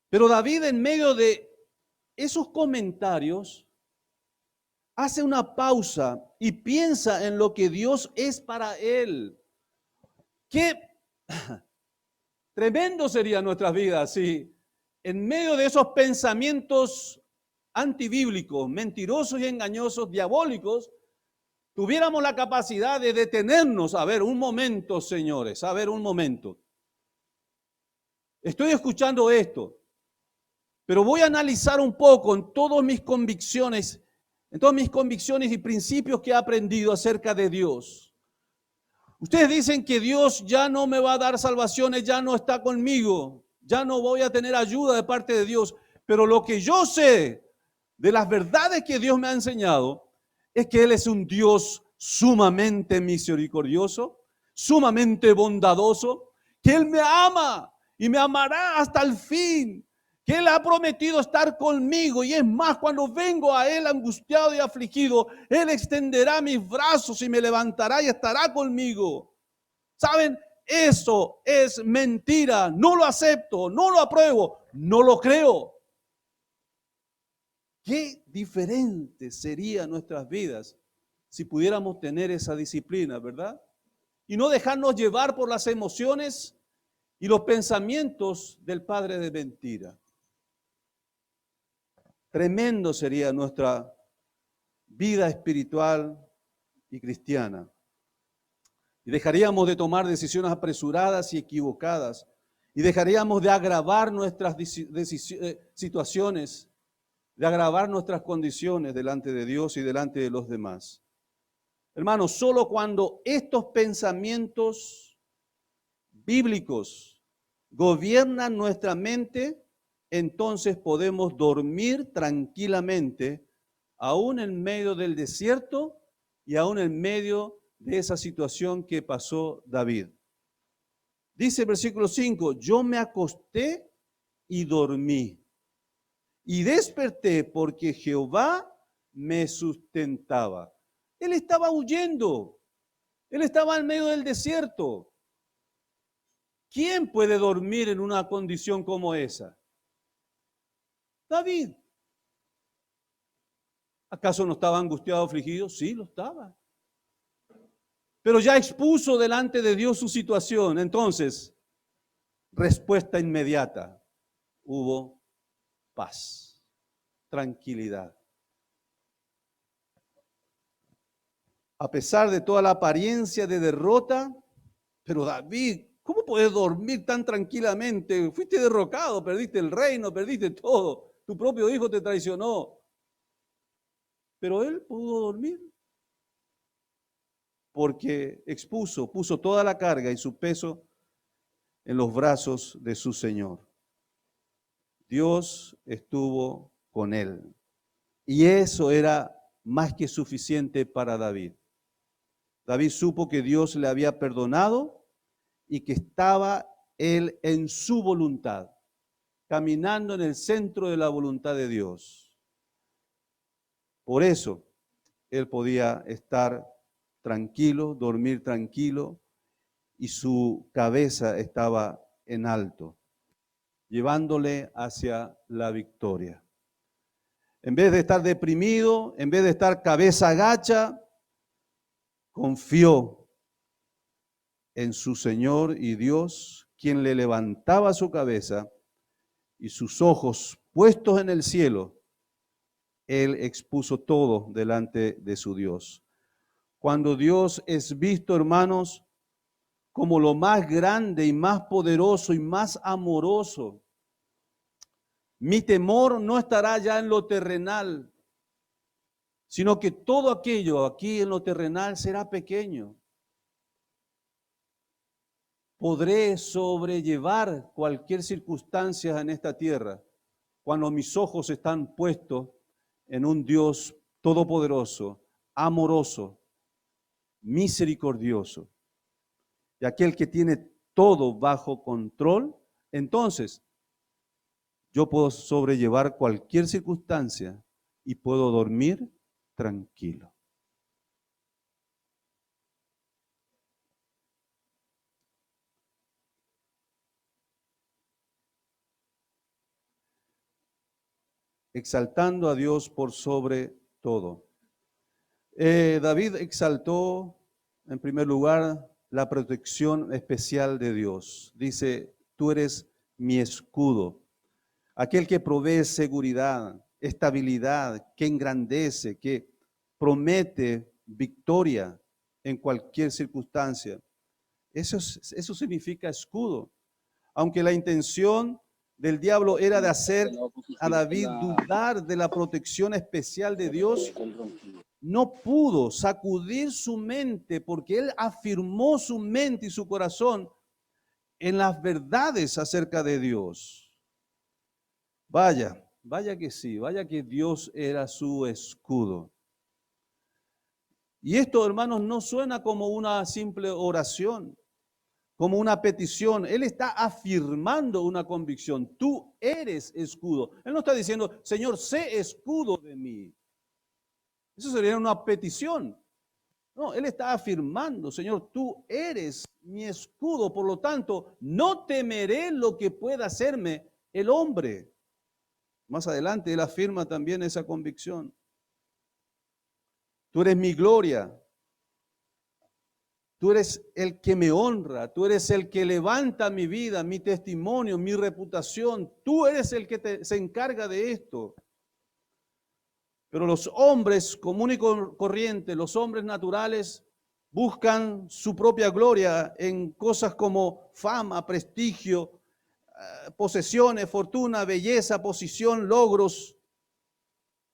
Pero David, en medio de esos comentarios, hace una pausa y piensa en lo que Dios es para él. Qué tremendo sería nuestras vidas si en medio de esos pensamientos antibíblicos, mentirosos y engañosos, diabólicos, tuviéramos la capacidad de detenernos. A ver, un momento, señores, a ver, un momento. Estoy escuchando esto, pero voy a analizar un poco en todas mis convicciones y principios que he aprendido acerca de Dios. Ustedes dicen que Dios ya no me va a dar salvaciones, ya no está conmigo, ya no voy a tener ayuda de parte de Dios, pero lo que yo sé de las verdades que Dios me ha enseñado es que Él es un Dios sumamente misericordioso, sumamente bondadoso, que Él me ama y me amará hasta el fin, que Él ha prometido estar conmigo, y es más, cuando vengo a Él angustiado y afligido, Él extenderá mis brazos y me levantará y estará conmigo. ¿Saben? Eso es mentira, no lo acepto, no lo apruebo, no lo creo. Qué diferente serían nuestras vidas si pudiéramos tener esa disciplina, ¿verdad? Y no dejarnos llevar por las emociones y los pensamientos del padre de mentira. Tremendo sería nuestra vida espiritual y cristiana. Y dejaríamos de tomar decisiones apresuradas y equivocadas. Y dejaríamos de agravar nuestras situaciones, de agravar nuestras condiciones delante de Dios y delante de los demás. Hermanos, solo cuando estos pensamientos bíblicos gobiernan nuestra mente, entonces podemos dormir tranquilamente, aún en medio del desierto y aún en medio de esa situación que pasó David. Dice el versículo 5, yo me acosté y dormí, y desperté porque Jehová me sustentaba. Él estaba huyendo, él estaba en medio del desierto. ¿Quién puede dormir en una condición como esa? David. ¿Acaso no estaba angustiado, afligido? Sí, lo estaba. Pero ya expuso delante de Dios su situación. Entonces, respuesta inmediata. Hubo paz, tranquilidad. A pesar de toda la apariencia de derrota, pero David, ¿cómo puedes dormir tan tranquilamente? Fuiste derrocado, perdiste el reino, perdiste todo. Tu propio hijo te traicionó. Pero él pudo dormir porque puso toda la carga y su peso en los brazos de su Señor. Dios estuvo con él. Y eso era más que suficiente para David. David supo que Dios le había perdonado y que estaba él en su voluntad, caminando en el centro de la voluntad de Dios. Por eso él podía estar tranquilo, dormir tranquilo, y su cabeza estaba en alto, llevándole hacia la victoria. En vez de estar deprimido, en vez de estar cabeza agacha, confió en su Señor y Dios, quien le levantaba su cabeza y sus ojos puestos en el cielo. Él expuso todo delante de su Dios. Cuando Dios es visto, hermanos, como lo más grande y más poderoso y más amoroso, mi temor no estará ya en lo terrenal, sino que todo aquello aquí en lo terrenal será pequeño. Podré sobrellevar cualquier circunstancia en esta tierra cuando mis ojos están puestos en un Dios todopoderoso, amoroso, misericordioso, y aquel que tiene todo bajo control. Entonces yo puedo sobrellevar cualquier circunstancia y puedo dormir tranquilo. Exaltando a Dios por sobre todo. David exaltó, en primer lugar, la protección especial de Dios. Dice, tú eres mi escudo, aquel que provee seguridad, estabilidad, que engrandece, que promete victoria en cualquier circunstancia. Eso significa escudo. Aunque la intención del diablo era de hacer a David dudar de la protección especial de Dios, no pudo sacudir su mente porque él afirmó su mente y su corazón en las verdades acerca de Dios. Vaya que sí, vaya que Dios era su escudo. Y esto, hermanos, no suena como una simple oración, como una petición. Él está afirmando una convicción. Tú eres escudo. Él no está diciendo, Señor, sé escudo de mí. Eso sería una petición. No, él está afirmando, Señor, tú eres mi escudo, por lo tanto, no temeré lo que pueda hacerme el hombre. Más adelante él afirma también esa convicción. Tú eres mi gloria. Tú eres el que me honra, tú eres el que levanta mi vida, mi testimonio, mi reputación. Tú eres el que se encarga de esto. Pero los hombres comunes y corrientes, los hombres naturales, buscan su propia gloria en cosas como fama, prestigio, posesiones, fortuna, belleza, posición, logros.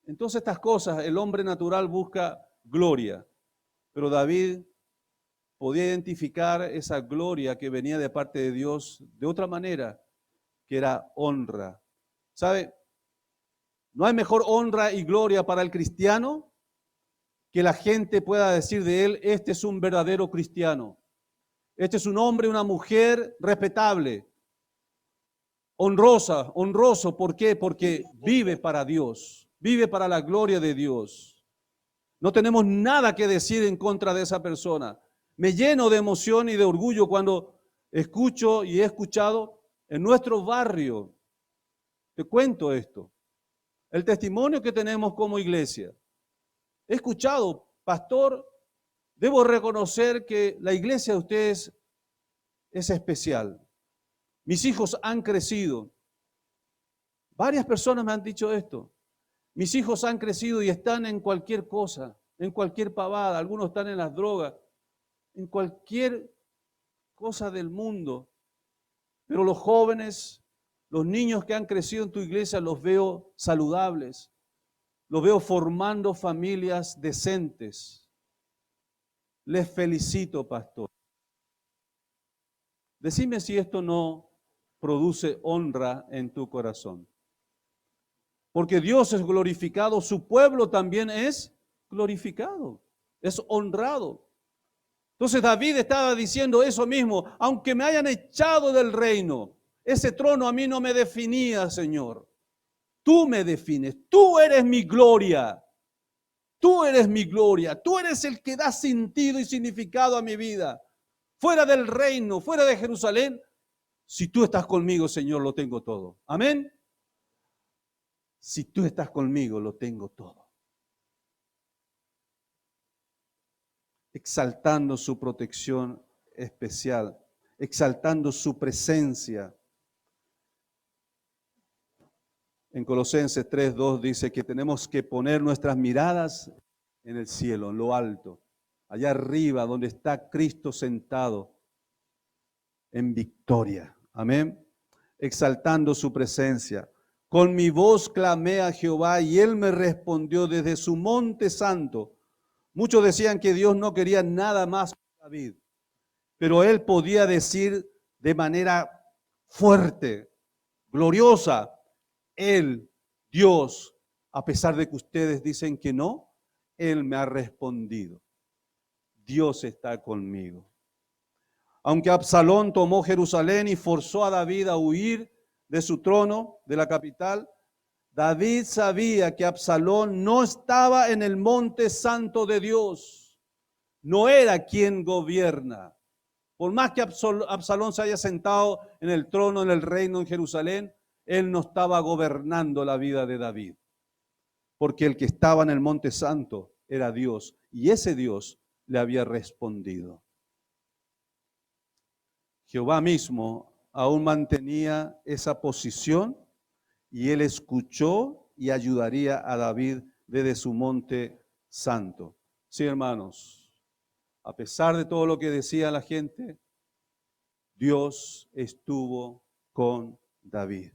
Entonces estas cosas el hombre natural busca gloria. Pero David podía identificar esa gloria que venía de parte de Dios de otra manera, que era honra. ¿Sabe? No hay mejor honra y gloria para el cristiano que la gente pueda decir de él, este es un verdadero cristiano. Este es un hombre, una mujer respetable, honroso. ¿Por qué? Porque vive para Dios, vive para la gloria de Dios. No tenemos nada que decir en contra de esa persona. Me lleno de emoción y de orgullo cuando escucho y he escuchado en nuestro barrio, te cuento esto, el testimonio que tenemos como iglesia. He escuchado, pastor, debo reconocer que la iglesia de ustedes es especial. Mis hijos han crecido. Varias personas me han dicho esto. Mis hijos han crecido y están en cualquier cosa, en cualquier pavada. Algunos están en las drogas, en cualquier cosa del mundo. Pero los jóvenes, los niños que han crecido en tu iglesia, los veo saludables, Lo veo formando familias decentes. Les felicito, pastor. Decime si esto no produce honra en tu corazón. Porque Dios es glorificado, su pueblo también es glorificado, es honrado. Entonces David estaba diciendo eso mismo, aunque me hayan echado del reino, ese trono a mí no me definía, Señor. Tú me defines, tú eres mi gloria, tú eres mi gloria, tú eres el que da sentido y significado a mi vida. Fuera del reino, fuera de Jerusalén, si tú estás conmigo, Señor, lo tengo todo. Amén. Si tú estás conmigo, lo tengo todo. Exaltando su protección especial, exaltando su presencia. En Colosenses 3:2 dice que tenemos que poner nuestras miradas en el cielo, en lo alto, allá arriba donde está Cristo sentado en victoria. Amén. Exaltando su presencia. Con mi voz clamé a Jehová y él me respondió desde su monte santo. Muchos decían que Dios no quería nada más con David, pero él podía decir de manera fuerte, gloriosa, él, Dios, a pesar de que ustedes dicen que no, él me ha respondido. Dios está conmigo. Aunque Absalón tomó Jerusalén y forzó a David a huir de su trono, de la capital, David sabía que Absalón no estaba en el monte santo de Dios. No era quien gobierna. Por más que Absalón se haya sentado en el trono, en el reino en Jerusalén, él no estaba gobernando la vida de David. Porque el que estaba en el monte santo era Dios, y ese Dios le había respondido. Jehová mismo aún mantenía esa posición y él escuchó y ayudaría a David desde su monte santo. Sí, hermanos, a pesar de todo lo que decía la gente, Dios estuvo con David.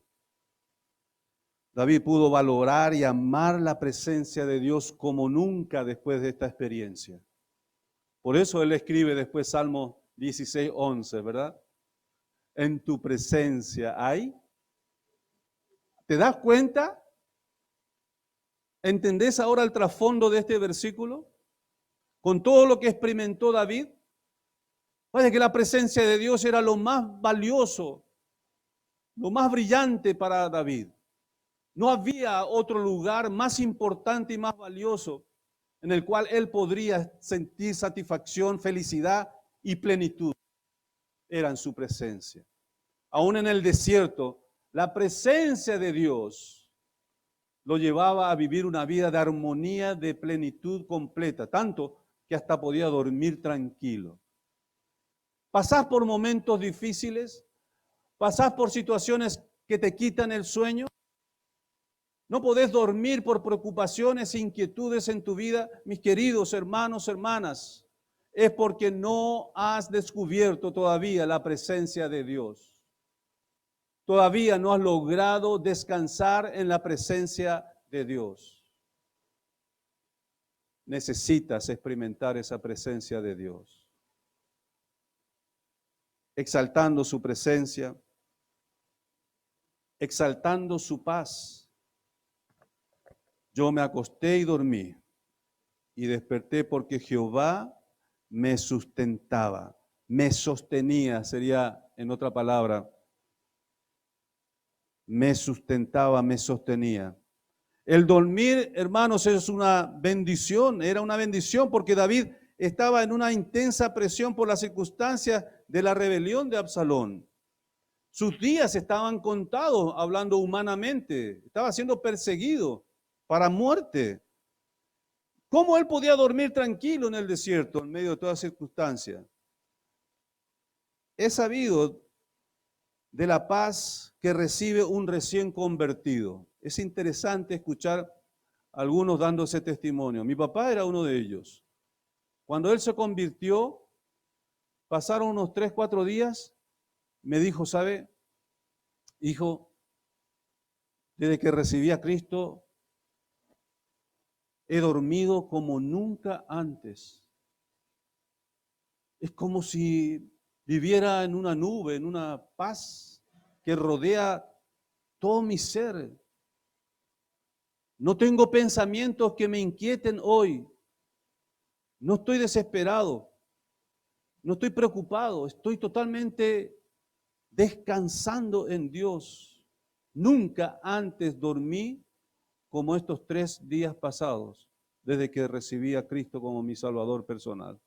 David pudo valorar y amar la presencia de Dios como nunca después de esta experiencia. Por eso él escribe después Salmo 16:11, ¿verdad? En tu presencia hay. ¿Te das cuenta? ¿Entendés ahora el trasfondo de este versículo? Con todo lo que experimentó David. Parece que la presencia de Dios era lo más valioso, lo más brillante para David. No había otro lugar más importante y más valioso en el cual él podría sentir satisfacción, felicidad y plenitud. Era en su presencia. Aún en el desierto, la presencia de Dios lo llevaba a vivir una vida de armonía, de plenitud completa, tanto que hasta podía dormir tranquilo. Pasás por momentos difíciles, pasás por situaciones que te quitan el sueño, no podés dormir por preocupaciones e inquietudes en tu vida, mis queridos hermanos, hermanas, es porque no has descubierto todavía la presencia de Dios. Todavía no has logrado descansar en la presencia de Dios. Necesitas experimentar esa presencia de Dios. Exaltando su presencia, exaltando su paz. Yo me acosté y dormí, y desperté porque Jehová me sustentaba, me sostenía, sería en otra palabra, me sustentaba, me sostenía. El dormir, hermanos, es una bendición, era una bendición porque David estaba en una intensa presión por las circunstancias de la rebelión de Absalón. Sus días estaban contados, hablando humanamente, estaba siendo perseguido para muerte. ¿Cómo él podía dormir tranquilo en el desierto, en medio de todas circunstancias? He sabido de la paz que recibe un recién convertido. Es interesante escuchar a algunos dando ese testimonio. Mi papá era uno de ellos. Cuando él se convirtió, pasaron unos 3, 4 días, me dijo, ¿sabe, hijo? Desde que recibí a Cristo, He dormido como nunca antes. Es como si viviera en una nube, en una paz que rodea todo mi ser. No tengo pensamientos que me inquieten hoy. No estoy desesperado. No estoy preocupado. Estoy totalmente descansando en Dios. Nunca antes dormí como estos 3 días pasados, desde que recibí a Cristo como mi Salvador personal.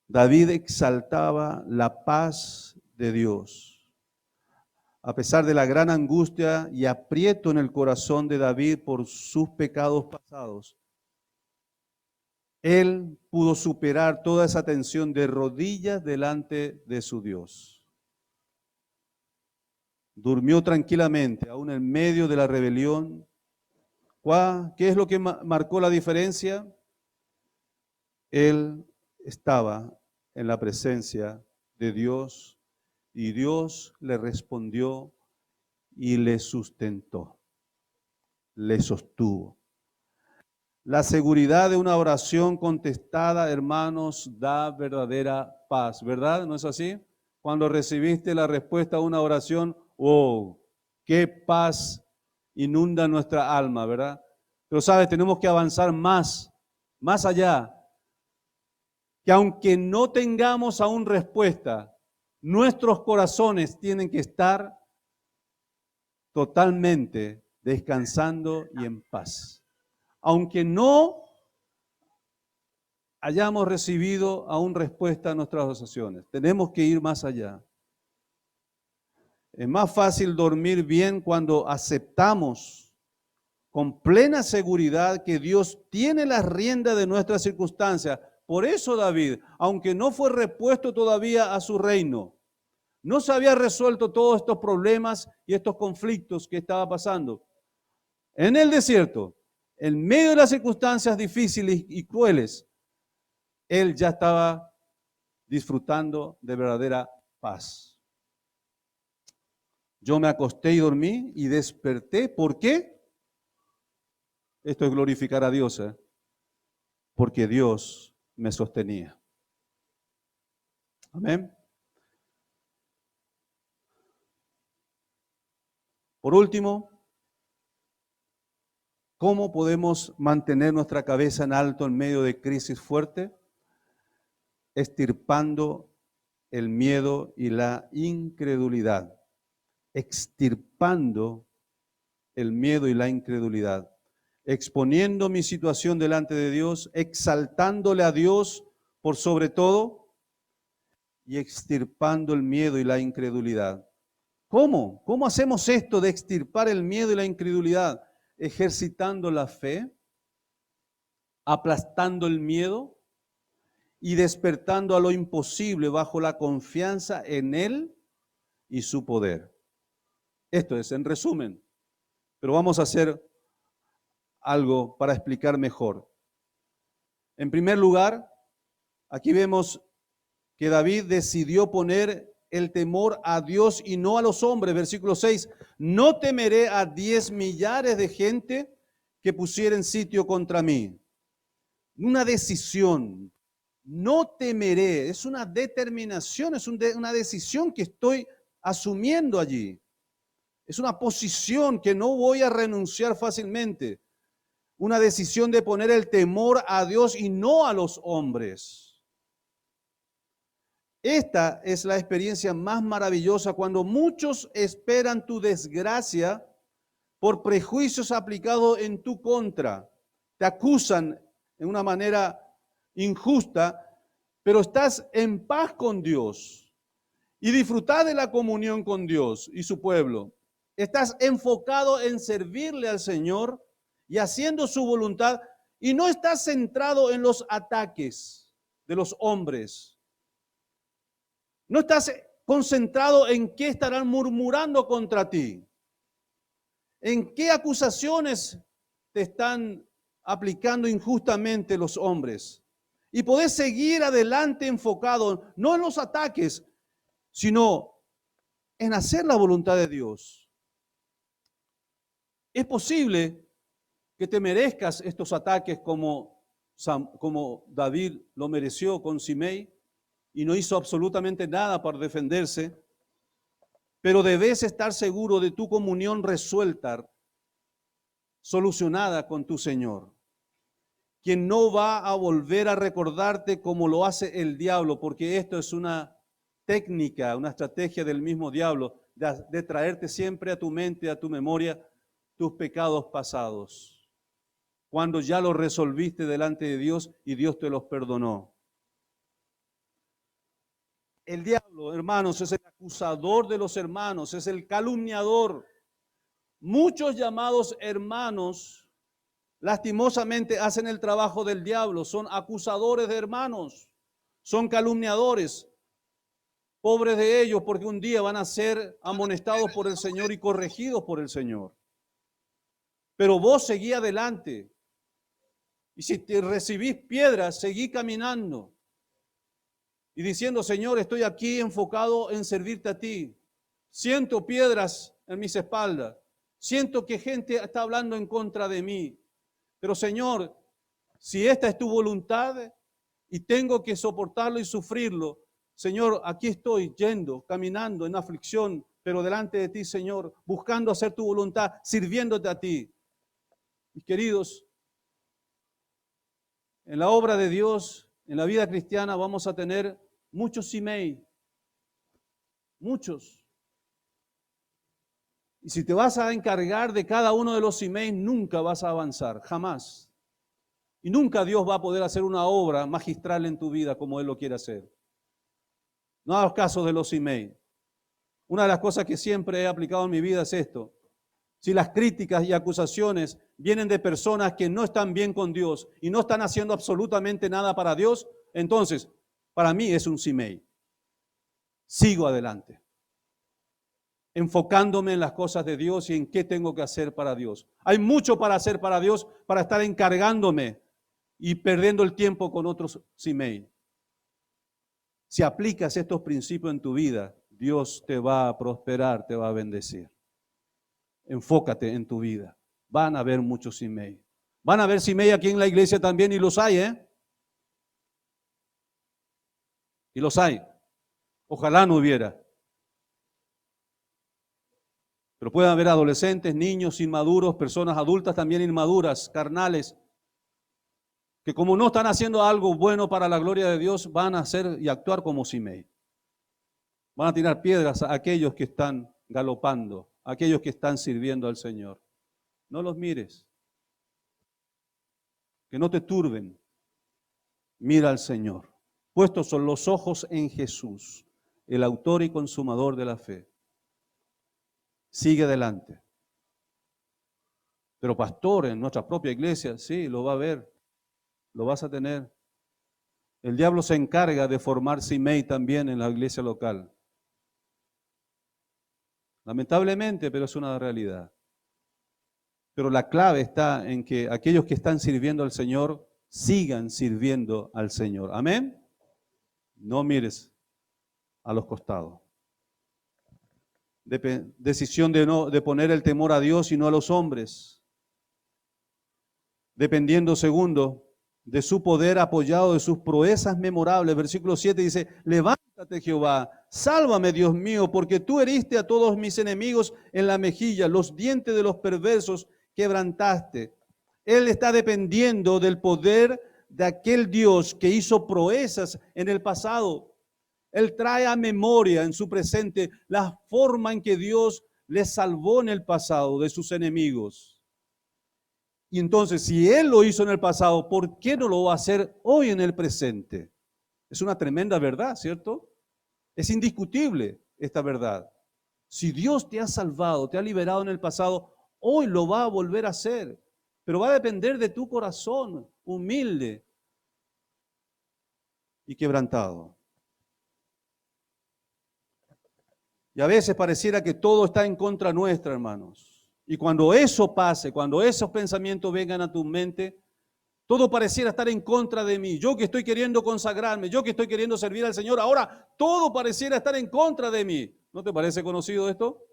David exaltaba la paz de Dios. A pesar de la gran angustia y aprieto en el corazón de David por sus pecados pasados, él pudo superar toda esa tensión de rodillas delante de su Dios. Durmió tranquilamente, aún en medio de la rebelión. ¿Qué es lo que marcó la diferencia? Él estaba en la presencia de Dios y Dios le respondió y le sustentó, le sostuvo. La seguridad de una oración contestada, hermanos, da verdadera paz, ¿verdad? ¿No es así? Cuando recibiste la respuesta a una oración, ¡oh! ¡Qué paz inunda nuestra alma!, ¿verdad? Pero sabes, tenemos que avanzar más allá, que aunque no tengamos aún respuesta, nuestros corazones tienen que estar totalmente descansando y en paz. Aunque no hayamos recibido aún respuesta a nuestras oraciones, tenemos que ir más allá. Es más fácil dormir bien cuando aceptamos con plena seguridad que Dios tiene las riendas de nuestras circunstancias. Por eso David, aunque no fue repuesto todavía a su reino, no se había resuelto todos estos problemas y estos conflictos que estaba pasando en el desierto, en medio de las circunstancias difíciles y crueles, él ya estaba disfrutando de verdadera paz. Yo me acosté y dormí y desperté. ¿Por qué? Esto es glorificar a Dios, porque Dios me sostenía. Amén. Por último, ¿cómo podemos mantener nuestra cabeza en alto en medio de crisis fuerte? Extirpando el miedo y la incredulidad. Extirpando el miedo y la incredulidad. Exponiendo mi situación delante de Dios, exaltándole a Dios por sobre todo y extirpando el miedo y la incredulidad. ¿Cómo? ¿Cómo hacemos esto de extirpar el miedo y la incredulidad? Ejercitando la fe, aplastando el miedo y despertando a lo imposible bajo la confianza en Él y su poder. Esto es, en resumen, pero vamos a hacer algo para explicar mejor. En primer lugar, aquí vemos que David decidió poner el temor a Dios y no a los hombres. Versículo 6, no temeré a 10 millares de gente que pusieren sitio contra mí. Una decisión, no temeré, es una determinación, es una decisión que estoy asumiendo allí. Es una posición que no voy a renunciar fácilmente. Una decisión de poner el temor a Dios y no a los hombres. Esta es la experiencia más maravillosa cuando muchos esperan tu desgracia por prejuicios aplicados en tu contra. Te acusan en una manera injusta, pero estás en paz con Dios y disfrutar de la comunión con Dios y su pueblo. Estás enfocado en servirle al Señor y haciendo su voluntad y no estás centrado en los ataques de los hombres. No estás concentrado en qué estarán murmurando contra ti, en qué acusaciones te están aplicando injustamente los hombres. Y podés seguir adelante enfocado, no en los ataques, sino en hacer la voluntad de Dios. Es posible que te merezcas estos ataques como David lo mereció con Simei y no hizo absolutamente nada para defenderse, pero debes estar seguro de tu comunión resuelta, solucionada con tu Señor, quien no va a volver a recordarte como lo hace el diablo, porque esto es una técnica, una estrategia del mismo diablo, de traerte siempre a tu mente, a tu memoria, tus pecados pasados, cuando ya los resolviste delante de Dios y Dios te los perdonó. El diablo, hermanos, es el acusador de los hermanos, es el calumniador. Muchos llamados hermanos, lastimosamente, hacen el trabajo del diablo, son acusadores de hermanos, son calumniadores. Pobres de ellos, porque un día van a ser amonestados por el Señor y corregidos por el Señor. Pero vos seguí adelante. Y si te recibís piedras, seguí caminando. Y diciendo, Señor, estoy aquí enfocado en servirte a ti. Siento piedras en mis espaldas. Siento que gente está hablando en contra de mí. Pero Señor, si esta es tu voluntad y tengo que soportarlo y sufrirlo, Señor, aquí estoy yendo, caminando en aflicción, pero delante de ti, Señor, buscando hacer tu voluntad, sirviéndote a ti. Mis queridos, en la obra de Dios, en la vida cristiana, vamos a tener muchos Simei, muchos. Y si te vas a encargar de cada uno de los Simei, nunca vas a avanzar, jamás. Y nunca Dios va a poder hacer una obra magistral en tu vida como Él lo quiere hacer. No hagas caso de los Simei. Una de las cosas que siempre he aplicado en mi vida es esto. Si las críticas y acusaciones vienen de personas que no están bien con Dios y no están haciendo absolutamente nada para Dios, entonces, para mí es un Simei. Sigo adelante, enfocándome en las cosas de Dios y en qué tengo que hacer para Dios. Hay mucho para hacer para Dios, para estar encargándome y perdiendo el tiempo con otros Simei. Si aplicas estos principios en tu vida, Dios te va a prosperar, te va a bendecir. Enfócate en tu vida. Van a haber muchos Simei. Van a haber Simei aquí en la iglesia también y los hay, ¿eh? Y los hay. Ojalá no hubiera. Pero pueden haber adolescentes, niños inmaduros, personas adultas también inmaduras, carnales, que como no están haciendo algo bueno para la gloria de Dios, van a hacer y actuar como Simei. Van a tirar piedras a aquellos que están galopando, a aquellos que están sirviendo al Señor. No los mires. Que no te turben. Mira al Señor. Puestos son los ojos en Jesús, el autor y consumador de la fe. Sigue adelante. Pero pastor, en nuestra propia iglesia, sí, lo va a ver. Lo vas a tener. El diablo se encarga de formar Simei también en la iglesia local. Lamentablemente, pero es una realidad. Pero la clave está en que aquellos que están sirviendo al Señor sigan sirviendo al Señor. Amén. No mires a los costados. Decisión de poner el temor a Dios y no a los hombres. Dependiendo, segundo, de su poder apoyado, de sus proezas memorables. Versículo 7 dice, levántate Jehová, sálvame Dios mío, porque tú heriste a todos mis enemigos en la mejilla, los dientes de los perversos quebrantaste. Él está dependiendo del poder de aquel Dios que hizo proezas en el pasado. Él trae a memoria en su presente la forma en que Dios le salvó en el pasado de sus enemigos. Y entonces, si Él lo hizo en el pasado, ¿por qué no lo va a hacer hoy en el presente? Es una tremenda verdad, ¿cierto? Es indiscutible esta verdad. Si Dios te ha salvado, te ha liberado en el pasado, hoy lo va a volver a hacer. Pero va a depender de tu corazón humilde y quebrantado. Y a veces pareciera que todo está en contra nuestra, hermanos. Y cuando eso pase, cuando esos pensamientos vengan a tu mente, todo pareciera estar en contra de mí. Yo que estoy queriendo consagrarme, yo que estoy queriendo servir al Señor, ahora todo pareciera estar en contra de mí. ¿No te parece conocido esto?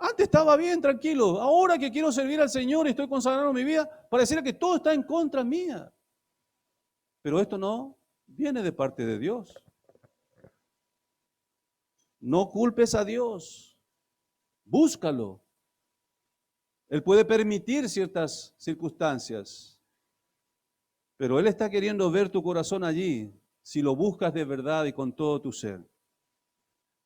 Antes estaba bien, tranquilo. Ahora que quiero servir al Señor y estoy consagrando mi vida, pareciera que todo está en contra mía. Pero esto no viene de parte de Dios. No culpes a Dios. Búscalo. Él puede permitir ciertas circunstancias, pero Él está queriendo ver tu corazón allí, si lo buscas de verdad y con todo tu ser.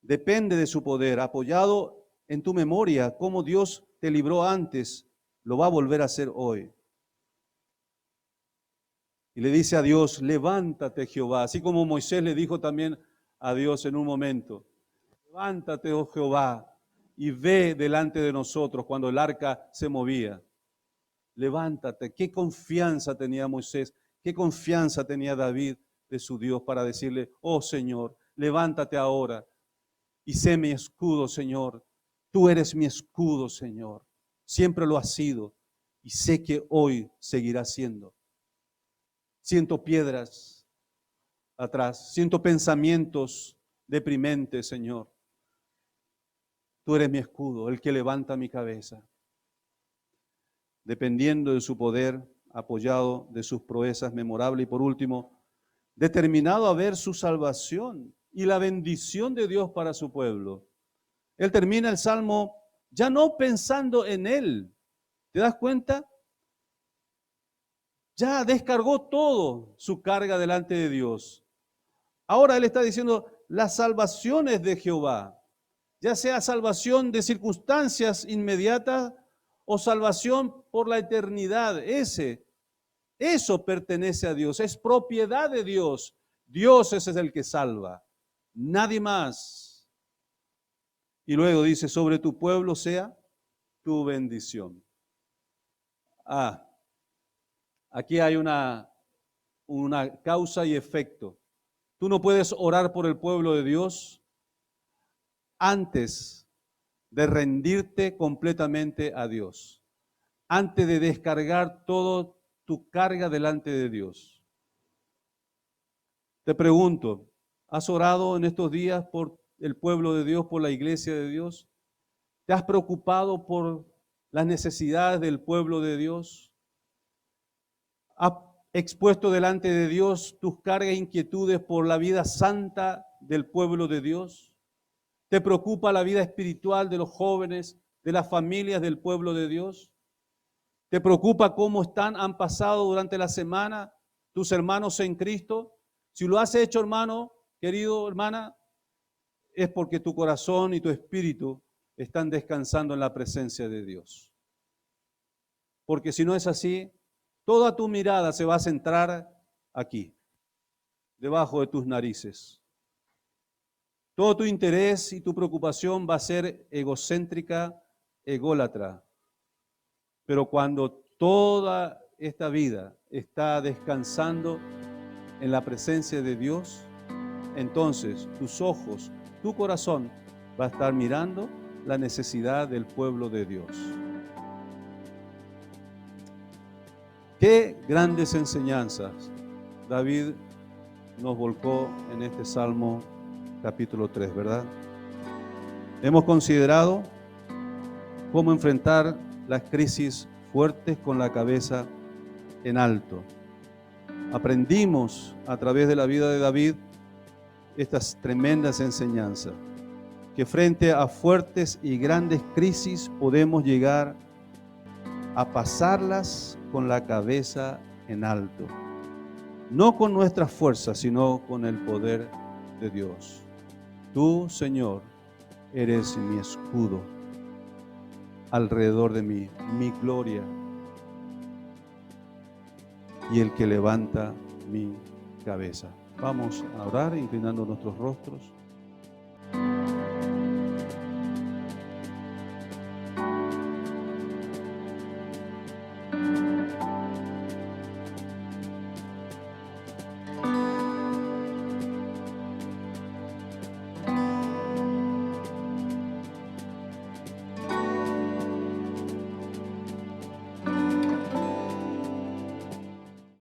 Depende de su poder, apoyado en tu memoria, como Dios te libró antes, lo va a volver a hacer hoy. Y le dice a Dios, levántate Jehová, así como Moisés le dijo también a Dios en un momento, levántate, oh Jehová, y ve delante de nosotros cuando el arca se movía. Levántate. Qué confianza tenía Moisés, qué confianza tenía David de su Dios para decirle, oh Señor, levántate ahora y sé mi escudo, Señor. Tú eres mi escudo, Señor. Siempre lo has sido y sé que hoy seguirás siendo. Siento piedras atrás, siento pensamientos deprimentes, Señor. Tú eres mi escudo, el que levanta mi cabeza. Dependiendo de su poder, apoyado de sus proezas memorables y por último, determinado a ver su salvación y la bendición de Dios para su pueblo. Él termina el Salmo ya no pensando en él. ¿Te das cuenta? Ya descargó todo su carga delante de Dios. Ahora él está diciendo las salvaciones de Jehová, ya sea salvación de circunstancias inmediatas o salvación por la eternidad. Eso pertenece a Dios, es propiedad de Dios. Dios ese es el que salva, nadie más. Y luego dice, sobre tu pueblo sea tu bendición. Aquí hay una causa y efecto. Tú no puedes orar por el pueblo de Dios antes de rendirte completamente a Dios, antes de descargar toda tu carga delante de Dios. Te pregunto, ¿has orado en estos días por el pueblo de Dios, por la iglesia de Dios? ¿Te has preocupado por las necesidades del pueblo de Dios? ¿Has expuesto delante de Dios tus cargas e inquietudes por la vida santa del pueblo de Dios? ¿Te preocupa la vida espiritual de los jóvenes, de las familias del pueblo de Dios? ¿Te preocupa cómo han pasado durante la semana tus hermanos en Cristo? Si lo has hecho, hermano, querido, hermana, es porque tu corazón y tu espíritu están descansando en la presencia de Dios. Porque si no es así, toda tu mirada se va a centrar aquí, debajo de tus narices. Todo tu interés y tu preocupación va a ser egocéntrica, ególatra. Pero cuando toda esta vida está descansando en la presencia de Dios, entonces tus ojos, tu corazón va a estar mirando la necesidad del pueblo de Dios. Qué grandes enseñanzas David nos volcó en este Salmo capítulo 3, ¿verdad? Hemos considerado cómo enfrentar las crisis fuertes con la cabeza en alto. Aprendimos a través de la vida de David estas tremendas enseñanzas, que frente a fuertes y grandes crisis podemos llegar a pasarlas con la cabeza en alto, no con nuestras fuerzas, sino con el poder de Dios. Tú, Señor, eres mi escudo alrededor de mí, mi gloria y el que levanta mi cabeza. Vamos a orar inclinando nuestros rostros.